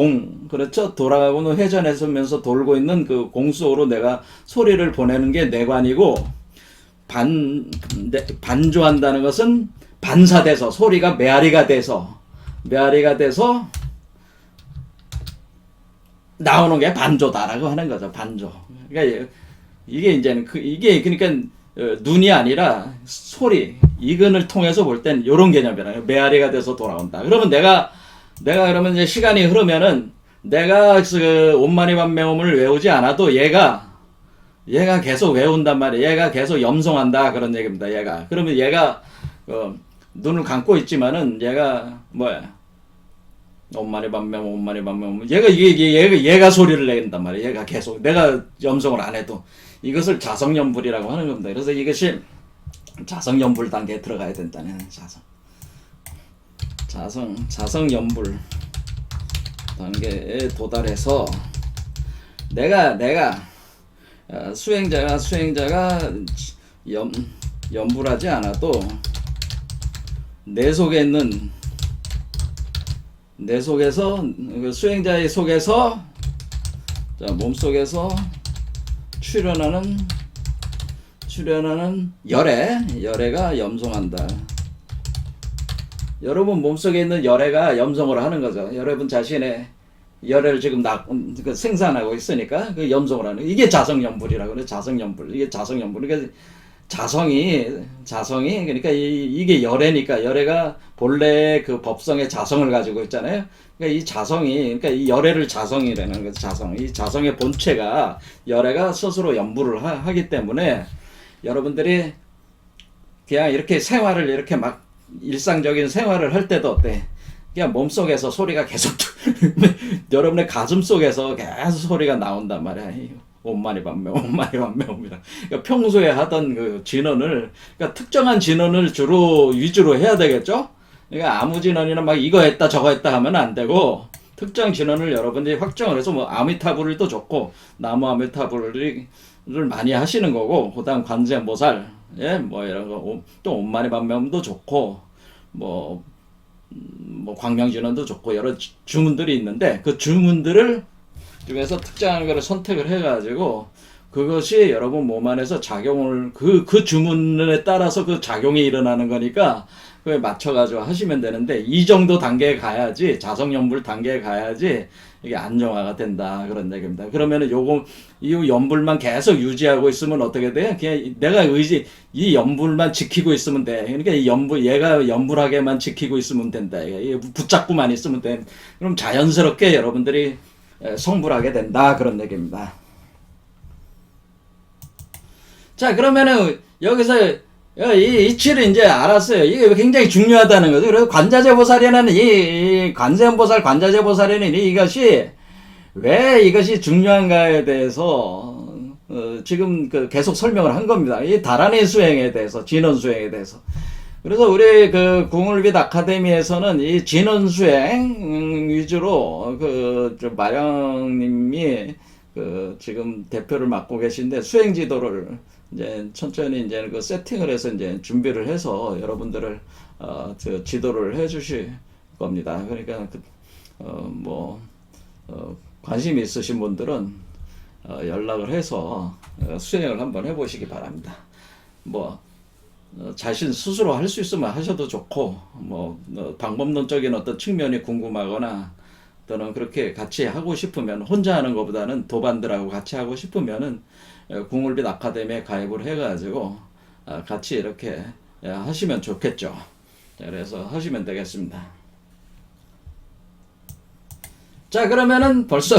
그렇죠? 돌아가고는 회전해서면서 돌고 있는 그 공 속으로 내가 소리를 보내는 게 내관이고 반조한다는 것은 반사돼서 소리가 메아리가 돼서 나오는 게 반조다라고 하는 거죠. 반조. 그러니까 이게 이제는 이게 그러니까 눈이 아니라 소리 이근을 통해서 볼 땐 이런 개념이잖아요. 메아리가 돼서 돌아온다. 그러면 내가 그러면 이제 시간이 흐르면은 내가 그 옴마니 밤매옴을 외우지 않아도 얘가 계속 외운단 말이에요. 얘가 계속 염송한다 그런 얘기입니다. 그러면 얘가 눈을 감고 있지만은 얘가 뭐야? 옴마니 밤매옴 얘가 소리를 내는단 말이에요. 얘가 계속 내가 염송을 안 해도 이것을 자성염불이라고 하는 겁니다. 그래서 이것이 자성염불 단계에 들어가야 된다는 자성염불 단계에 도달해서 내가 수행자가 염불하지 않아도 내 속에 있는 내 속에서 수행자의 속에서 몸속에서 출현하는 열애가 염송한다. 여러분 몸속에 있는 열애가 염송을 하는 거죠. 여러분 자신의 열애를 지금 생산하고 있으니까 그 염송을 하는 이게 자성염불이라고 그래요. 자성염불. 이게 자성염불. 그러니까 자성이 그러니까 이게 열애니까 열애가 본래 그 법성의 자성을 가지고 있잖아요. 그러니까 이 자성이 그러니까 이 열애를 자성이라는 거죠. 자성. 이 자성의 본체가 열애가 스스로 연부를 하기 때문에 여러분들이 그냥 이렇게 생활을 이렇게 막 일상적인 생활을 할 때도 어때? 그냥 몸속에서 소리가 계속 여러분의 가슴 속에서 계속 소리가 나온단 말이야. 온마리 반매, 온마리 반매옵니다. 그러니까 평소에 하던 그 진언을, 그러니까 특정한 진언을 주로 위주로 해야 되겠죠? 그러니까 아무 진언이나 막 이거 했다 저거 했다 하면 안 되고, 특정 진언을 여러분들이 확정을 해서 뭐 아미타불도 좋고, 나무 아미타불을 많이 하시는 거고, 그 다음 관세음보살, 예, 뭐 이런 거, 또 온마리 반매음도 좋고, 뭐 광명진언도 좋고, 여러 주문들이 있는데, 그 주문들을 중에서 특정한 거를 선택을 해가지고 그것이 여러분 몸 안에서 작용을 그 주문에 따라서 그 작용이 일어나는 거니까 그에 맞춰가지고 하시면 되는데 이 정도 단계에 가야지 자성연불 단계에 가야지 이게 안정화가 된다 그런 얘기입니다. 그러면은 요거 이 연불만 계속 유지하고 있으면 어떻게 돼? 그냥 내가 이 연불만 지키고 있으면 돼. 그러니까 이 연불 얘가 연불하게만 지키고 있으면 된다. 붙잡고만 있으면 돼. 그럼 자연스럽게 여러분들이 성불하게 된다 그런 얘기입니다. 자 그러면은 여기서 이 이치를 이제 알았어요. 이게 굉장히 중요하다는 거죠. 그래서 관자재보살이라는 이 관세음보살 관자재보살이는 이것이 왜 이것이 중요한가에 대해서 지금 계속 설명을 한 겁니다. 이 다란의 수행에 대해서 진원 수행에 대해서. 그래서 우리 그 궁울빛 아카데미에서는 이 진원 수행 위주로 마영님이 지금 대표를 맡고 계신데 수행 지도를 이제 천천히 이제 그 세팅을 해서 이제 준비를 해서 여러분들을 지도를 해 주실 겁니다. 그러니까 관심 있으신 분들은 연락을 해서 수행을 한번 해보시기 바랍니다. 자신 스스로 할 수 있으면 하셔도 좋고, 방법론적인 어떤 측면이 궁금하거나, 또는 그렇게 같이 하고 싶으면, 혼자 하는 것보다는 도반들하고 같이 하고 싶으면은, 궁울빛 아카데미에 가입을 해가지고, 같이 이렇게 하시면 좋겠죠. 그래서 하시면 되겠습니다. 자, 그러면은 벌써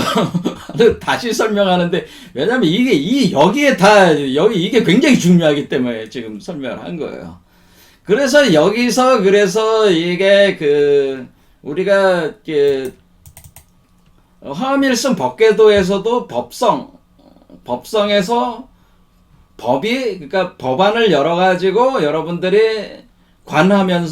다시 설명하는데, 왜냐면 여기에 이게 굉장히 중요하기 때문에 지금 설명을 한 거예요. 그래서 여기서, 이게 우리가, 화엄일승 법궤도에서도 법성에서 그러니까 법안을 열어가지고 여러분들이 관하면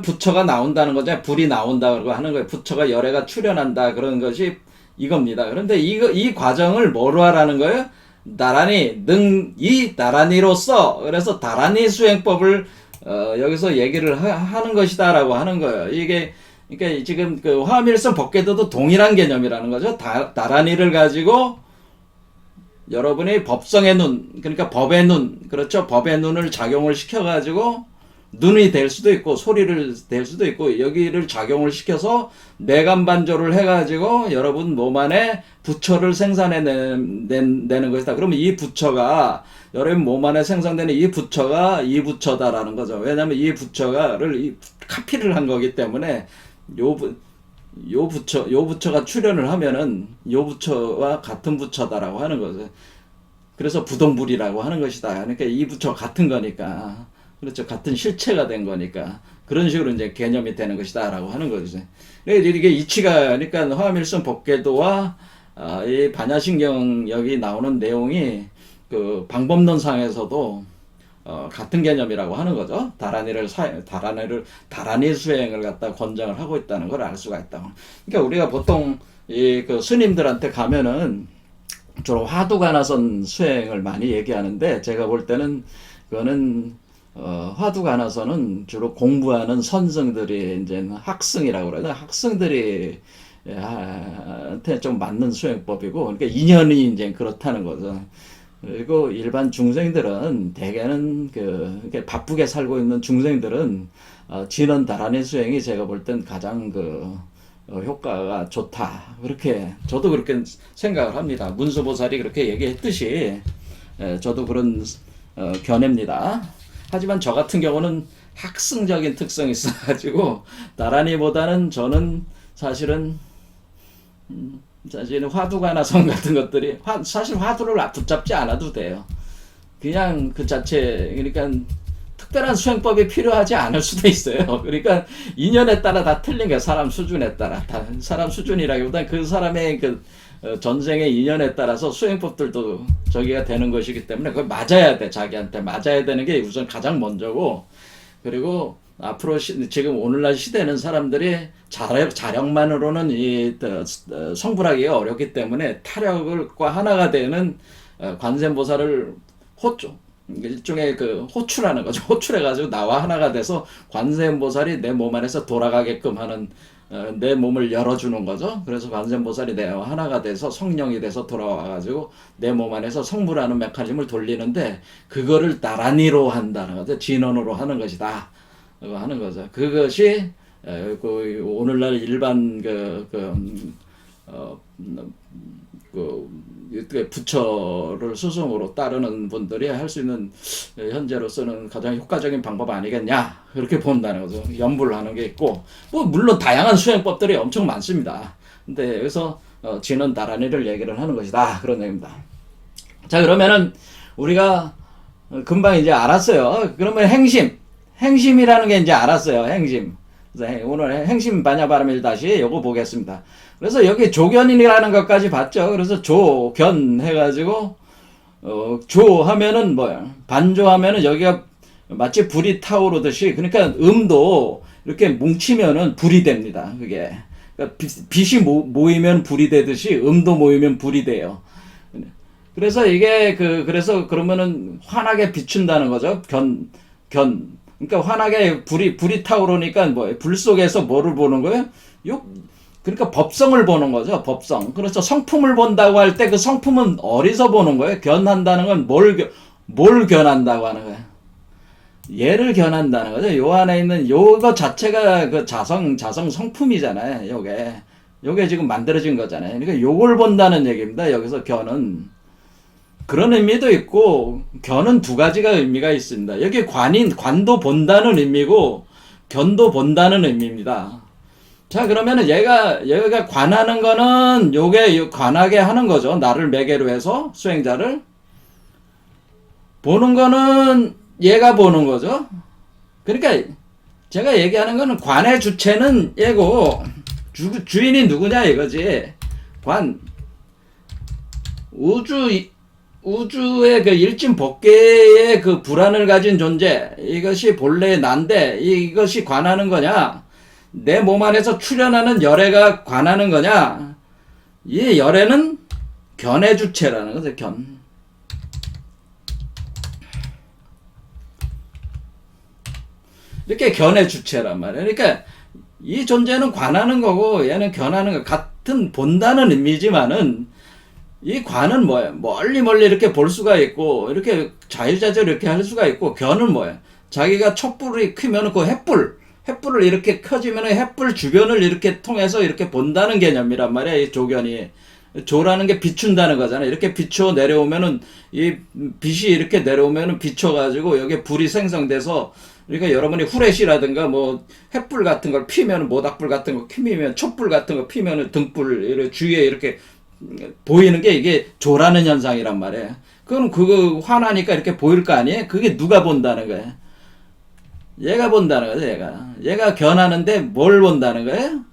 부처가 나온다는 거죠. 불이 나온다고 하는 거예요. 부처가 열애가 출현한다 그런 것이 이겁니다. 그런데 이 과정을 뭐로 하라는 거예요? 나란히로서 그래서 다란히 수행법을 여기서 얘기를 하는 것이다라고 하는 거예요. 이게 그러니까 지금 화엄일성 법궤도도 동일한 개념이라는 거죠. 다란히를 가지고 여러분이 법성의 눈, 그러니까 법의 눈, 그렇죠? 법의 눈을 작용을 시켜가지고 눈이 될 수도 있고 소리를 될 수도 있고 여기를 작용을 시켜서 뇌간반조를 해가지고 여러분 몸 안에 부처를 생산해내는 것이다. 그러면 이 부처가 여러분 몸 안에 생성되는 이 부처가 이 부처다라는 거죠. 왜냐하면 이 부처가를 카피를 한 거기 때문에 요 부처가 출현을 하면은 요 부처와 같은 부처다라고 하는 거죠. 그래서 부동불이라고 하는 것이다. 그러니까 이 부처 같은 거니까. 그렇죠. 같은 실체가 된 거니까. 그런 식으로 이제 개념이 되는 것이다. 라고 하는 거죠. 이게 이치가, 그러니까 화엄일승 법궤도와, 이 반야신경 여기 나오는 내용이 방법론상에서도, 같은 개념이라고 하는 거죠. 다란히 수행을 갖다 권장을 하고 있다는 걸 알 수가 있다. 그러니까 우리가 보통 스님들한테 가면은 주로 화두가나선 수행을 많이 얘기하는데 제가 볼 때는 그거는 화두가나선은 주로 공부하는 선성들이 이제 학승이라고 그러죠. 학승들이 한테 좀 맞는 수행법이고, 그러니까 인연이 이제 그렇다는 거죠. 그리고 일반 중생들은 대개는 이렇게 바쁘게 살고 있는 중생들은 진원 다란히 수행이 제가 볼 땐 가장 효과가 좋다. 저도 그렇게 생각을 합니다. 문수보살이 그렇게 얘기했듯이, 저도 그런 견해입니다. 하지만 저 같은 경우는 학승적인 특성이 있어가지고 나란히보다는 저는 사실은 화두가나 성 같은 것들이 사실 화두를 붙잡지 않아도 돼요. 그냥 그 자체 그러니까 특별한 수행법이 필요하지 않을 수도 있어요. 그러니까 인연에 따라 다 틀린 게 사람 수준에 따라 다 사람 수준이라기보다 그 사람의 그 전생의 인연에 따라서 수행법들도 저기가 되는 것이기 때문에 그걸 맞아야 돼. 자기한테 맞아야 되는 게 우선 가장 먼저고 그리고 앞으로 지금 오늘날 시대는 사람들이 자력만으로는 이 성불하기가 어렵기 때문에 타력과 하나가 되는 관세음보살을 일종의 그 호출하는 거죠. 호출해가지고 나와 하나가 돼서 관세음보살이 내 몸 안에서 돌아가게끔 하는 내 몸을 열어주는 거죠. 그래서 관세음보살이 내와 하나가 돼서 성령이 돼서 돌아와가지고 내 몸 안에서 성불하는 메커니즘을 돌리는데 그거를 나란히로 한다는 거죠. 진원으로 하는 것이다. 하는 거죠. 그것이 오늘날 일반 부처를 스승으로 따르는 분들이 할 수 있는 현재로서는 가장 효과적인 방법 아니겠냐 그렇게 본다는 거죠. 염불을 하는 게 있고 뭐 물론 다양한 수행법들이 엄청 많습니다. 근데 여기서 진원 나란히를 얘기를 하는 것이다 그런 얘기입니다. 자 그러면은 우리가 금방 이제 알았어요. 그러면 행심이라는 게 이제 알았어요. 행심. 그래서 오늘 행심 반야바람일 다시 요거 보겠습니다. 그래서 여기 조견이라는 것까지 봤죠. 그래서 조견 해가지고 조 하면은 뭐야? 반조하면은 여기가 마치 불이 타오르듯이 그러니까 음도 이렇게 뭉치면은 불이 됩니다. 그게 그러니까 빛이 모이면 불이 되듯이 음도 모이면 불이 돼요. 그래서 이게 그래서 그러면은 환하게 비춘다는 거죠. 그러니까 환하게 불이 타오르니까 뭐예요? 불 속에서 뭐를 보는 거예요? 그러니까 법성을 보는 거죠. 법성. 그래서 성품을 본다고 할 때 그 성품은 어디서 보는 거예요? 견한다는 건 뭘 견한다고 하는 거예요? 얘를 견한다는 거죠. 요 안에 있는 요거 자체가 그 자성 성품이잖아요. 요게 지금 만들어진 거잖아요. 그러니까 요걸 본다는 얘기입니다. 여기서 견은. 그런 의미도 있고 견은 두 가지가 의미가 있습니다. 여기 관도 본다는 의미고 견도 본다는 의미입니다. 자 그러면은 여기가 관하는 거는 요게 관하게 하는 거죠. 나를 매개로 해서 수행자를 보는 거는 얘가 보는 거죠. 그러니까 제가 얘기하는 거는 관의 주체는 얘고 주인이 누구냐 이거지. 우주의 그 일진법계의 그 불안을 가진 존재, 이것이 본래 난데 이것이 관하는 거냐? 내 몸 안에서 출현하는 열애가 관하는 거냐? 이 열애는 견의 주체라는 거죠. 견. 이렇게 견의 주체란 말이에요. 그러니까 이 존재는 관하는 거고 얘는 견하는 거 같은 본다는 의미지만은 이 관은 뭐예요? 멀리 이렇게 볼 수가 있고 이렇게 자유자재로 이렇게 할 수가 있고 견은 뭐예요? 자기가 촛불이 크면 그 횃불을 이렇게 켜지면 횃불 주변을 이렇게 통해서 이렇게 본다는 개념이란 말이야. 이 조견이. 조라는 게 비춘다는 거잖아요. 이렇게 비춰 내려오면은 이 빛이 이렇게 내려오면은 비춰가지고 여기 불이 생성돼서 그러니까 여러분이 후레쉬라든가 뭐 횃불 같은 걸 피면 모닥불 같은 거 피면 촛불 같은 거 피면은 등불 이렇게 주위에 이렇게 보이는 게 이게 조라는 현상이란 말이에요. 그건 그거 화나니까 이렇게 보일 거 아니에요? 그게 누가 본다는 거예요? 얘가 본다는 거죠, 얘가 견하는데 뭘 본다는 거예요?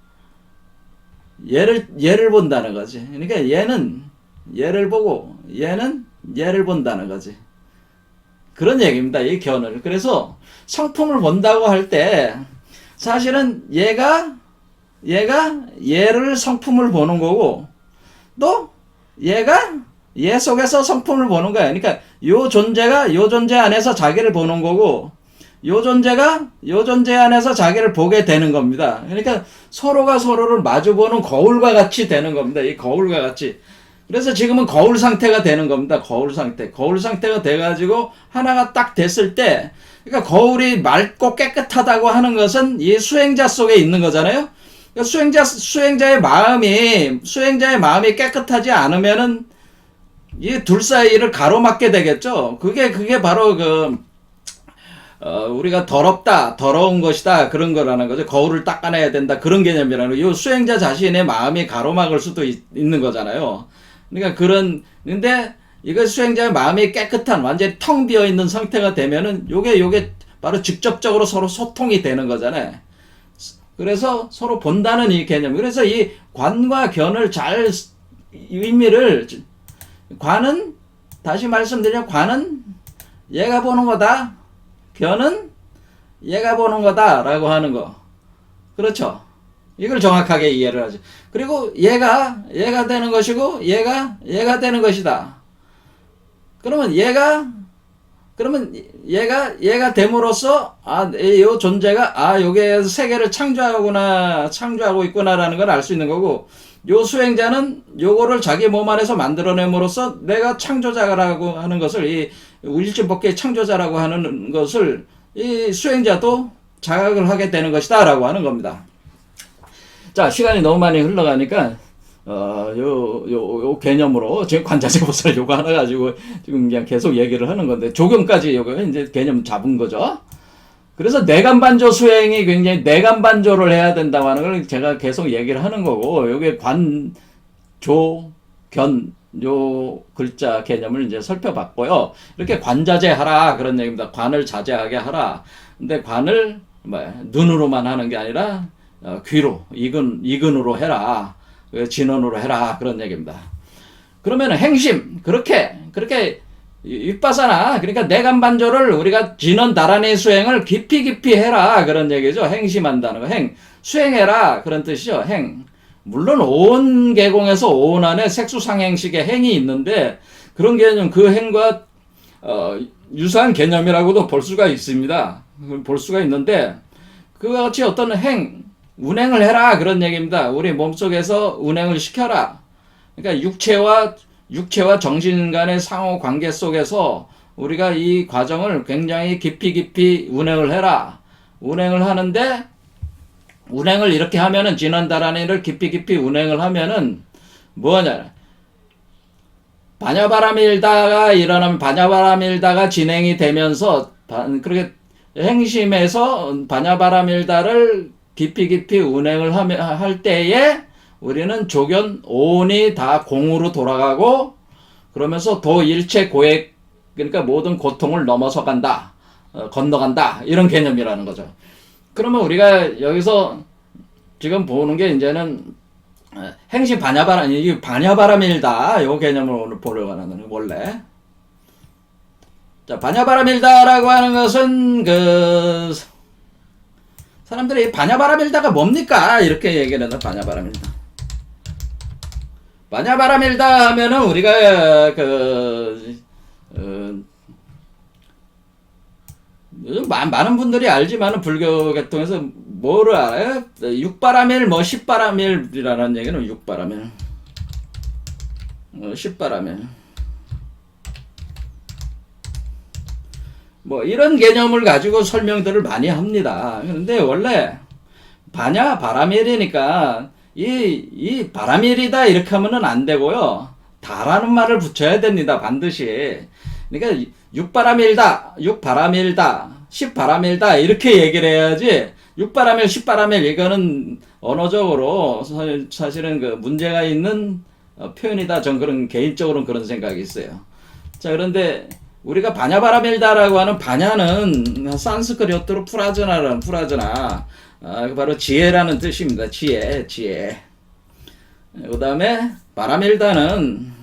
얘를 본다는 거지. 그러니까 얘는 얘를 보고 얘는 얘를 본다는 거지. 그런 얘기입니다, 이 견을. 그래서 성품을 본다고 할 때 사실은 얘가 얘를 성품을 보는 거고 또 얘가 얘 속에서 성품을 보는 거야. 그러니까 요 존재가 요 존재 안에서 자기를 보는 거고 요 존재가 요 존재 안에서 자기를 보게 되는 겁니다. 그러니까 서로가 서로를 마주보는 거울과 같이 되는 겁니다. 이 거울과 같이. 그래서 지금은 거울 상태가 되는 겁니다. 거울 상태가 돼가지고 하나가 딱 됐을 때 그러니까 거울이 맑고 깨끗하다고 하는 것은 이 수행자 속에 있는 거잖아요. 그러니까 수행자의 마음이 깨끗하지 않으면은 이 둘 사이를 가로막게 되겠죠. 그게 바로 우리가 더럽다, 더러운 것이다, 그런 거라는 거죠. 거울을 닦아내야 된다, 그런 개념이라는 거예요. 이 수행자 자신의 마음이 가로막을 수도 있는 거잖아요. 그러니까 근데 이거 수행자의 마음이 깨끗한, 완전히 텅 비어 있는 상태가 되면은 요게 바로 직접적으로 서로 소통이 되는 거잖아요. 그래서 서로 본다는 이 개념. 그래서 이 관과 견을 잘, 의미를, 관은, 다시 말씀드리면 관은 얘가 보는 거다. 견은 얘가 보는 거다라고 하는 거. 그렇죠? 이걸 정확하게 이해를 하죠. 그리고 얘가 되는 것이고 얘가 되는 것이다. 그러면 얘가 됨으로써 이 존재가 요게 세계를 창조하고 있구나라는 걸 알 수 있는 거고, 요 수행자는 요거를 자기 몸 안에서 만들어냄으로써 내가 창조자라고 하는 것을, 이 일진법계의 창조자라고 하는 것을 이 수행자도 자각을 하게 되는 것이다 라고 하는 겁니다. 자, 시간이 너무 많이 흘러가니까 요 개념으로 지금 관자재 보살 요거 하나 가지고 지금 그냥 계속 얘기를 하는 건데, 조경까지 요거 이제 개념 잡은 거죠. 그래서 내간반조 수행이 굉장히 내간반조를 해야 된다고 하는 걸 제가 계속 얘기를 하는 거고, 요게 관, 조, 견, 요 글자 개념을 이제 살펴봤고요. 이렇게 관자재하라 그런 얘기입니다. 관을 자제하게 하라. 근데 관을 눈으로만 하는 게 아니라 귀로, 이근으로 해라. 진언으로 해라. 그런 얘기입니다. 그러면 행심, 그렇게 윗바사나, 그러니까 내간반조를 우리가 진언 다란의 수행을 깊이 해라. 그런 얘기죠. 행심한다는 거. 수행해라. 그런 뜻이죠. 물론 온 계공에서 온 안에 색수상행식의 행이 있는데, 그런 개념, 그 행과 유사한 개념이라고도 볼 수가 있습니다. 볼 수가 있는데, 그와 같이 어떤 운행을 해라 그런 얘기입니다. 우리 몸속에서 운행을 시켜라. 그러니까 육체와 정신 간의 상호 관계 속에서 우리가 이 과정을 굉장히 깊이 운행을 해라. 운행을 하는데, 운행을 이렇게 하면은, 진언다란이를 깊이 운행을 하면은 뭐냐, 반야바람이 일다가 일어나면 반야바람이 일다가 진행이 되면서, 그렇게 행심에서 반야바람이 일다를 깊이 운행을 할 때에 우리는 조견 온이 다 공으로 돌아가고, 그러면서 도일체 고액, 그러니까 모든 고통을 넘어서 간다, 건너간다, 이런 개념이라는 거죠. 그러면 우리가 여기서 지금 보는 게 이제는 행심 반야바람, 이게 반야바람일다, 요 개념을 오늘 보려고 하는 원래. 자, 반야바람일다라고 하는 것은 사람들이 반야바람일다가 뭡니까? 이렇게 얘기를 한다. 반야바람일다 하면은 우리가 요즘 많은 분들이 알지만은 불교 계통에서 뭐를 알아요? 6바라밀, 10바라밀이라는 얘기는 6바라밀, 10바라밀. 이런 개념을 가지고 설명들을 많이 합니다. 그런데 원래 바라밀이니까 이 바라밀이다 이렇게 하면은 안 되고요. 다라는 말을 붙여야 됩니다. 반드시. 그러니까 6바라밀다, 10바라밀다 이렇게 얘기를 해야지, 6바라밀, 10바라밀 이거는 언어적으로 사실은 문제가 있는 표현이다. 전 개인적으로는 그런 생각이 있어요. 자, 그런데 우리가 바냐바라밀다라고 하는, 바냐는 산스크리트로 프라저나, 바로 지혜라는 뜻입니다. 지혜. 그 다음에 바라밀다라는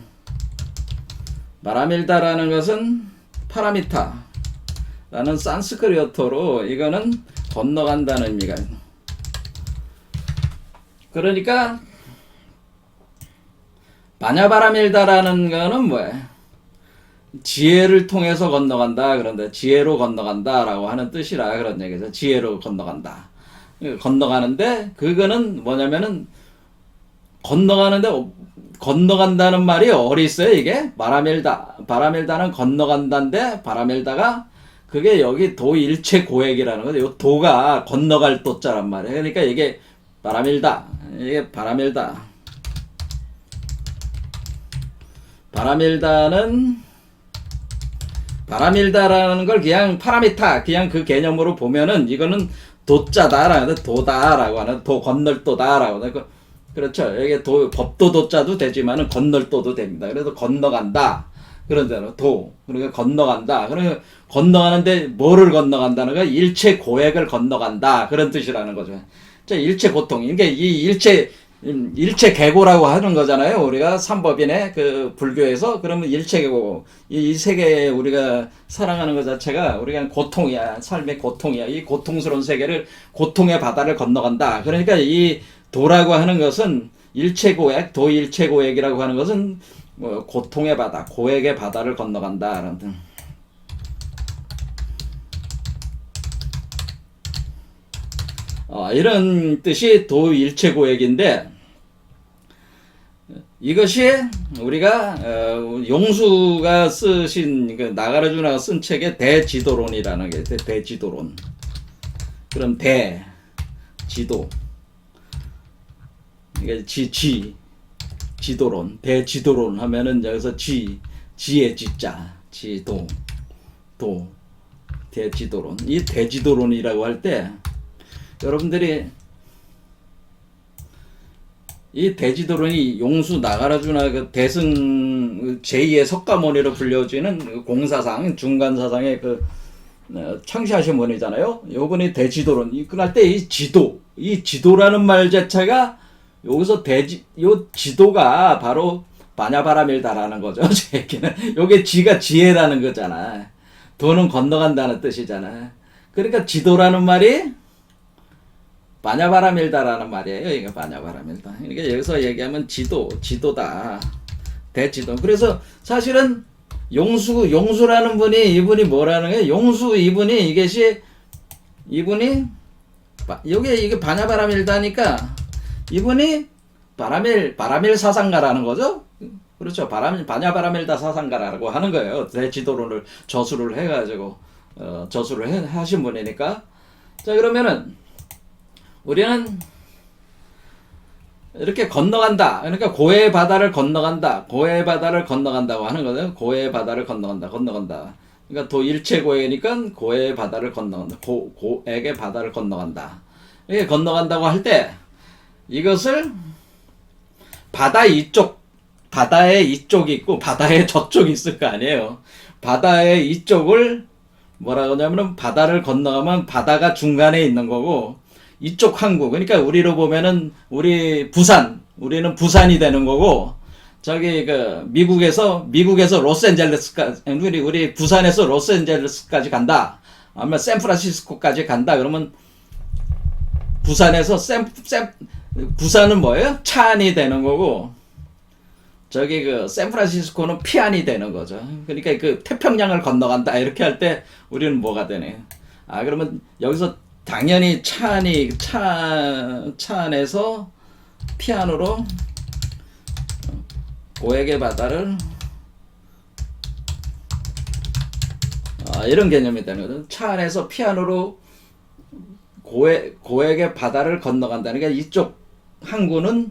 것은 파라미타라는 산스크리트로, 이거는 건너간다는 의미가. 그러니까 바냐바라밀다라는 거는 뭐예요? 지혜를 통해서 건너간다. 그런데 지혜로 건너간다라고 하는 뜻이라 그런 얘기죠. 지혜로 건너간다. 건너가는데, 그거는 뭐냐면은, 건너간다는 말이 어디 있어요, 이게? 바라밀다는 건너간다인데, 바라밀다가 그게 여기 도일체 고액이라는 거죠. 요 도가 건너갈 도자란 말이에요. 그러니까 이게 바라밀다. 바람일다라는 걸 그냥 파라미타, 그냥 그 개념으로 보면은 이거는 도자다라는, 도다라고 하는, 도 건널도다라고 하는, 그렇죠. 이게 법도 도자도 되지만은 건널도도 됩니다. 그래서 건너간다. 그런 대로 그러니까 건너간다. 그러니까 건너가는데 뭐를 건너간다는 거야? 일체 고액을 건너간다. 그런 뜻이라는 거죠. 일체 고통. 이게 이 일체 계고라고 하는 거잖아요. 우리가 삼법인의 그 불교에서. 그러면 일체 계고, 이 세계에 우리가 살아가는 것 자체가 우리가 고통이야. 삶의 고통이야. 이 고통스러운 세계를, 고통의 바다를 건너간다. 그러니까 이 도라고 하는 것은 일체고액, 도일체고액이라고 하는 것은 뭐 고통의 바다, 고액의 바다를 건너간다. 이런 뜻이 도일체고액인데, 이것이 우리가 용수가 쓰신, 그 나가르주나가 쓴 책에 대지도론이라는 게 있어요. 대지도론. 그럼 대지도, 이게 지도론, 대지도론 하면은 여기서 지의 지자, 대지도론. 이 대지도론이라고 할 때 여러분들이 이 대지도론이 용수 나가라주나 그 대승 제2의 석가모니로 불려지는 공사상, 중간사상의 그 창시하신 분이잖아요. 요분이 대지도론. 그럴 때 이 지도라는 말 자체가 여기서 요 지도가 바로 바냐바라밀다라는 거죠. 제 얘기는. 요게 지가 지혜라는 거잖아. 도는 건너간다는 뜻이잖아. 그러니까 지도라는 말이 바냐바라밀다라는 말이에요. 이게 바냐바라밀다. 그러니까 여기서 얘기하면 지도다. 대지도. 그래서 사실은 용수라는 이분이 뭐라는 거예요? 이분이 이게 바냐바라밀다니까 이분이 바라밀 사상가라는 거죠. 그렇죠. 바냐바라밀다 사상가라고 하는 거예요. 대지도론을 저수를 해가지고 저수를 하신 분이니까. 자, 그러면은 우리는 이렇게 건너간다. 그러니까 고해의 바다를 건너간다. 고해의 바다를 건너간다고 하는 거죠. 고해의 바다를 건너간다. 그러니까 도일체고해니까 고해의 바다를 건너간다. 고액의 바다를 건너간다. 이렇게 건너간다고 할 때 이것을 바다의 이쪽이 있고 바다의 저쪽이 있을 거 아니에요. 바다의 이쪽을 뭐라 그러냐면은 바다를 건너가면 바다가 중간에 있는 거고, 이쪽 항구, 그러니까 우리로 보면은 우리는 부산이 되는 거고, 저기 그 미국에서 로스앤젤레스까지, 우리 부산에서 로스앤젤레스까지 간다. 아니면 샌프란시스코까지 간다. 그러면 부산에서 부산은 뭐예요? 차안이 되는 거고, 저기 그 샌프란시스코는 피안이 되는 거죠. 그러니까 그 태평양을 건너간다 이렇게 할 때 우리는 뭐가 되네? 그러면 여기서 당연히 차안에서 피안으로 고액의 바다를 이런 개념이 되는 거죠. 차안에서 피안으로 고액의 바다를 건너간다는 게, 이쪽 항구는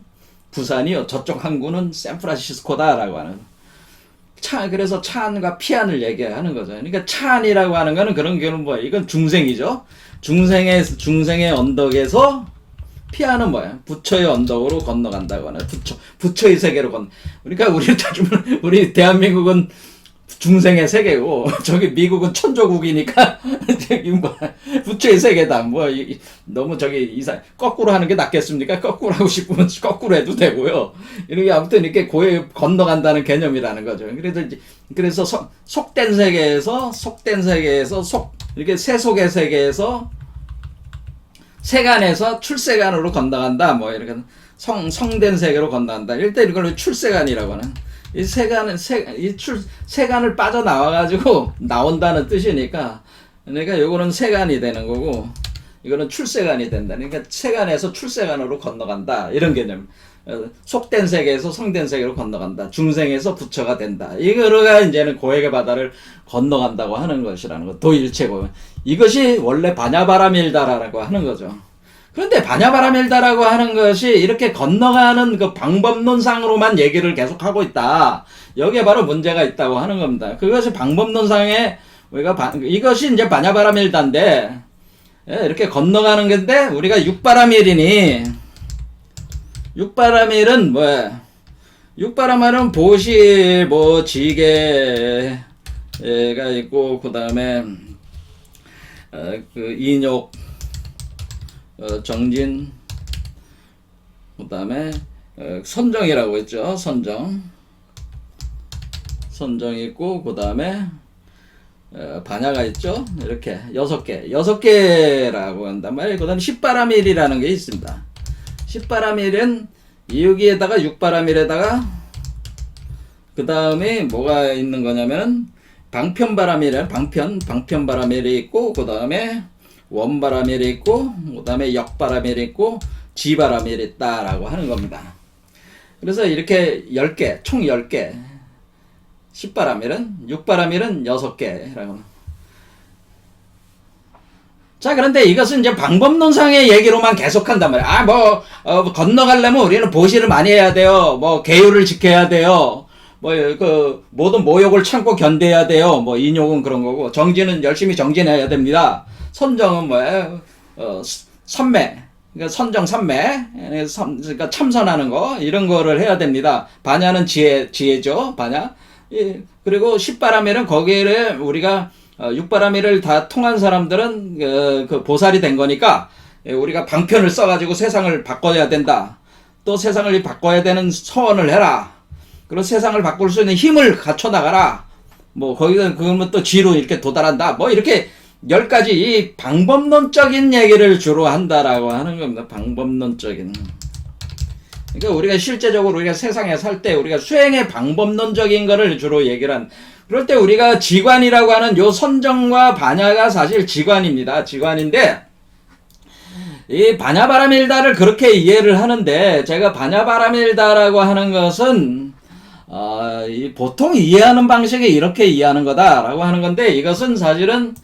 부산이요, 저쪽 항구는 샌프란시스코다라고 하는. 그래서 차안과 피안을 얘기하는 거죠. 그러니까 차안이라고 하는 거는 그런 경우는 뭐예요? 이건 중생이죠. 중생의 언덕에서, 피안은 뭐예요? 부처의 언덕으로 건너간다고 하는. 부처의 세계로 그러니까 우리 대한민국은 중생의 세계고, 저기 미국은 천조국이니까 저기 뭐 부처의 세계다. 너무 저기 거꾸로 하는 게 낫겠습니까? 거꾸로 하고 싶으면 거꾸로 해도 되고요. 이렇게 아무튼 이렇게 고에 건너간다는 개념이라는 거죠. 그래서 속된 세계에서 이렇게 세속의 세계에서 세간에서 출세간으로 건너간다. 이렇게 성된 세계로 건너간다. 일단 이걸 출세간이라고 하는. 이 세간을 빠져나와가지고 나온다는 뜻이니까, 그러니까 요거는 세간이 되는 거고, 이거는 출세간이 된다. 그러니까 세간에서 출세간으로 건너간다. 이런 개념. 속된 세계에서 성된 세계로 건너간다. 중생에서 부처가 된다. 이거가 이제는 고액의 바다를 건너간다고 하는 것이라는 거. 도일체고. 이것이 원래 바냐바라밀다라고 하는 거죠. 그런데 반야바라밀다라고 하는 것이 이렇게 건너가는 그 방법론상으로만 얘기를 계속하고 있다. 여기에 바로 문제가 있다고 하는 겁니다. 그것이 방법론상에 우리가 이것이 이제 반야바라밀다인데 이렇게 건너가는 건데 우리가 육바라밀이니 육바라밀은 뭐야? 육바라밀은 보시 뭐 지게가 있고 그 다음에 그 인욕 정진 그 다음에 선정이라고 했죠. 선정 있고 그 다음에 반야가 있죠. 이렇게 6개라고 한단 말이에요. 그 다음에 10바라밀이라는 게 있습니다. 10바라밀은 여기에다가 6바라밀에다가 그 다음에 뭐가 있는 거냐면 방편바라밀은 방편바라밀이 있고 그 다음에 원바라밀이 있고 그 다음에 역바라밀이 있고 지바라밀이 있다라고 하는 겁니다. 그래서 이렇게 10개 총 10개 10바라밀은 6바라밀은 6개라고. 자, 그런데 이것은 이제 방법론상의 얘기로만 계속한단 말이야. 건너가려면 우리는 보시를 많이 해야 돼요. 뭐 계율을 지켜야 돼요. 모든 모욕을 참고 견뎌야 돼요. 인욕은 그런 거고, 정진은 열심히 정진해야 됩니다. 선정은 뭐예요? 선매. 그러니까 선정, 선매. 그러니까 참선하는 거, 이런 거를 해야 됩니다. 반야는 지혜죠. 반야. 예, 그리고 10바라밀은 거기를 우리가 6바라밀을 다 통한 사람들은 그 보살이 된 거니까 우리가 방편을 써가지고 세상을 바꿔야 된다. 또 세상을 바꿔야 되는 서원을 해라. 그리고 세상을 바꿀 수 있는 힘을 갖춰 나가라. 거기서 그러면 또 지로 이렇게 도달한다. 이렇게 10가지 이 방법론적인 얘기를 주로 한다라고 하는 겁니다. 방법론적인. 그러니까 우리가 실제적으로 우리가 세상에 살 때 우리가 수행의 방법론적인 거를 주로 얘기를 한. 그럴 때 우리가 지관이라고 하는 요 선정과 반야가 사실 지관입니다. 지관인데 이 반야바라밀다를 그렇게 이해를 하는데 제가 반야바라밀다라고 하는 것은 보통 이해하는 방식이 이렇게 이해하는 거다라고 하는 건데 이것은 사실은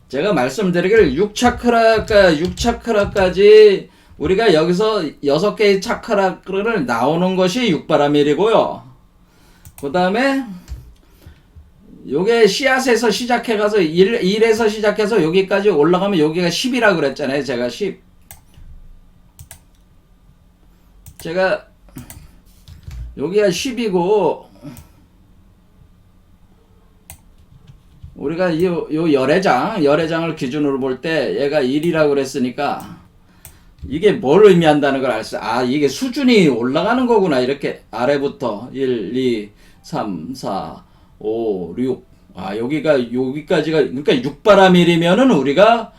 제가 말씀드리길 6차크라까지 우리가 여기서 6개의 차크라를 나오는 것이 6바라밀이고요. 그 다음에 요게 씨앗에서 시작해가서 1에서 시작해서 여기까지 올라가면 여기가 10이라고 그랬잖아요. 제가 10. 제가 여기가 10이고 우리가 요 열애장을 기준으로 볼 때 얘가 1이라고 그랬으니까 이게 뭘 의미한다는 걸 알았어요. 이게 수준이 올라가는 거구나. 이렇게 아래부터 1, 2, 3, 4, 5, 6. 여기까지가, 그러니까 6바라밀이면은 우리가,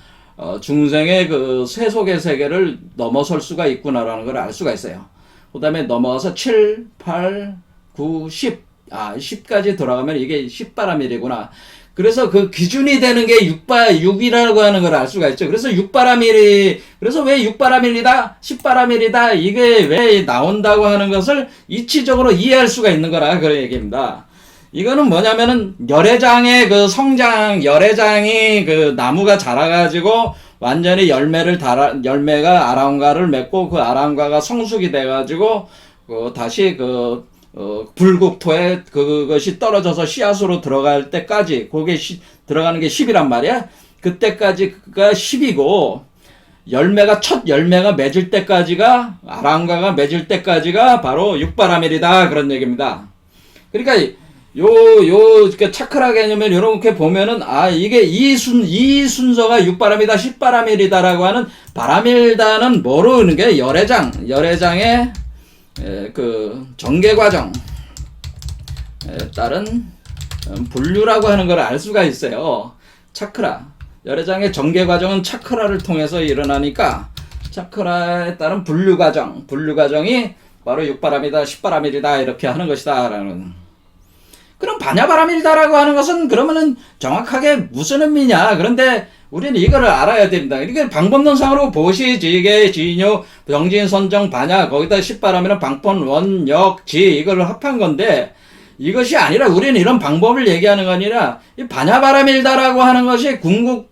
중생의 그 세속의 세계를 넘어설 수가 있구나라는 걸 알 수가 있어요. 그 다음에 넘어가서 7, 8, 9, 10. 10까지 들어가면 이게 10바라밀이구나. 그래서 그 기준이 되는 게 6이라고 하는 걸 알 수가 있죠. 그래서 6바라밀이, 그래서 왜 6바라밀이다, 10바라밀이다, 이게 왜 나온다고 하는 것을 이치적으로 이해할 수가 있는 거라, 그런 얘기입니다. 이거는 뭐냐면은, 열애장의 그 성장, 열애장이 그 나무가 자라가지고, 완전히 열매가 아라운가를 맺고, 그 아라운가가 성숙이 돼가지고, 다시 불국토에 그것이 떨어져서 씨앗으로 들어갈 때까지, 그게 들어가는 게 10이란 말이야. 그때까지가 10이고, 첫 열매가 맺을 때까지가, 아랑가가 맺을 때까지가 바로 6바라밀이다. 그런 얘기입니다. 그러니까, 차크라 개념을 이렇게 보면은, 이게 이 순서가 6바라밀이다, 10바라밀이다라고 하는 바라밀다는 모르는 게 열애장의 그 전개 과정에 따른 분류라고 하는 걸 알 수가 있어요. 차크라 열애장의 전개 과정은 차크라를 통해서 일어나니까 차크라에 따른 분류 과정이 바로 6바라밀이다 10바라밀이다 이렇게 하는 것이다 라는. 그럼 반야바라밀다라고 하는 것은 그러면은 정확하게 무슨 의미냐. 그런데 우리는 이거를 알아야 됩니다. 이게 방법론상으로 보시, 지계, 진요, 정진, 선정, 반야, 거기다 10바라밀은 방편, 원, 역, 지 이걸 합한 건데 이것이 아니라 우리는 이런 방법을 얘기하는 거 아니라 이 바냐바라밀다라고 하는 것이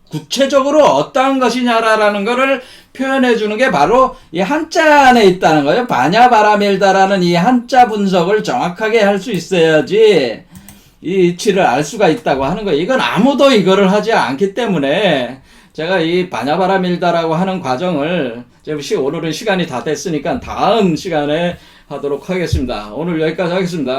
구체적으로 어떠한 것이냐라는 것을 표현해 주는 게 바로 이 한자 안에 있다는 거예요. 바냐바라밀다라는 이 한자 분석을 정확하게 할 수 있어야지 이 이치를 알 수가 있다고 하는 거예요. 이건 아무도 이거를 하지 않기 때문에 제가 이 바냐바라밀다라고 하는 과정을 오늘은 시간이 다 됐으니까 다음 시간에 하도록 하겠습니다. 오늘 여기까지 하겠습니다.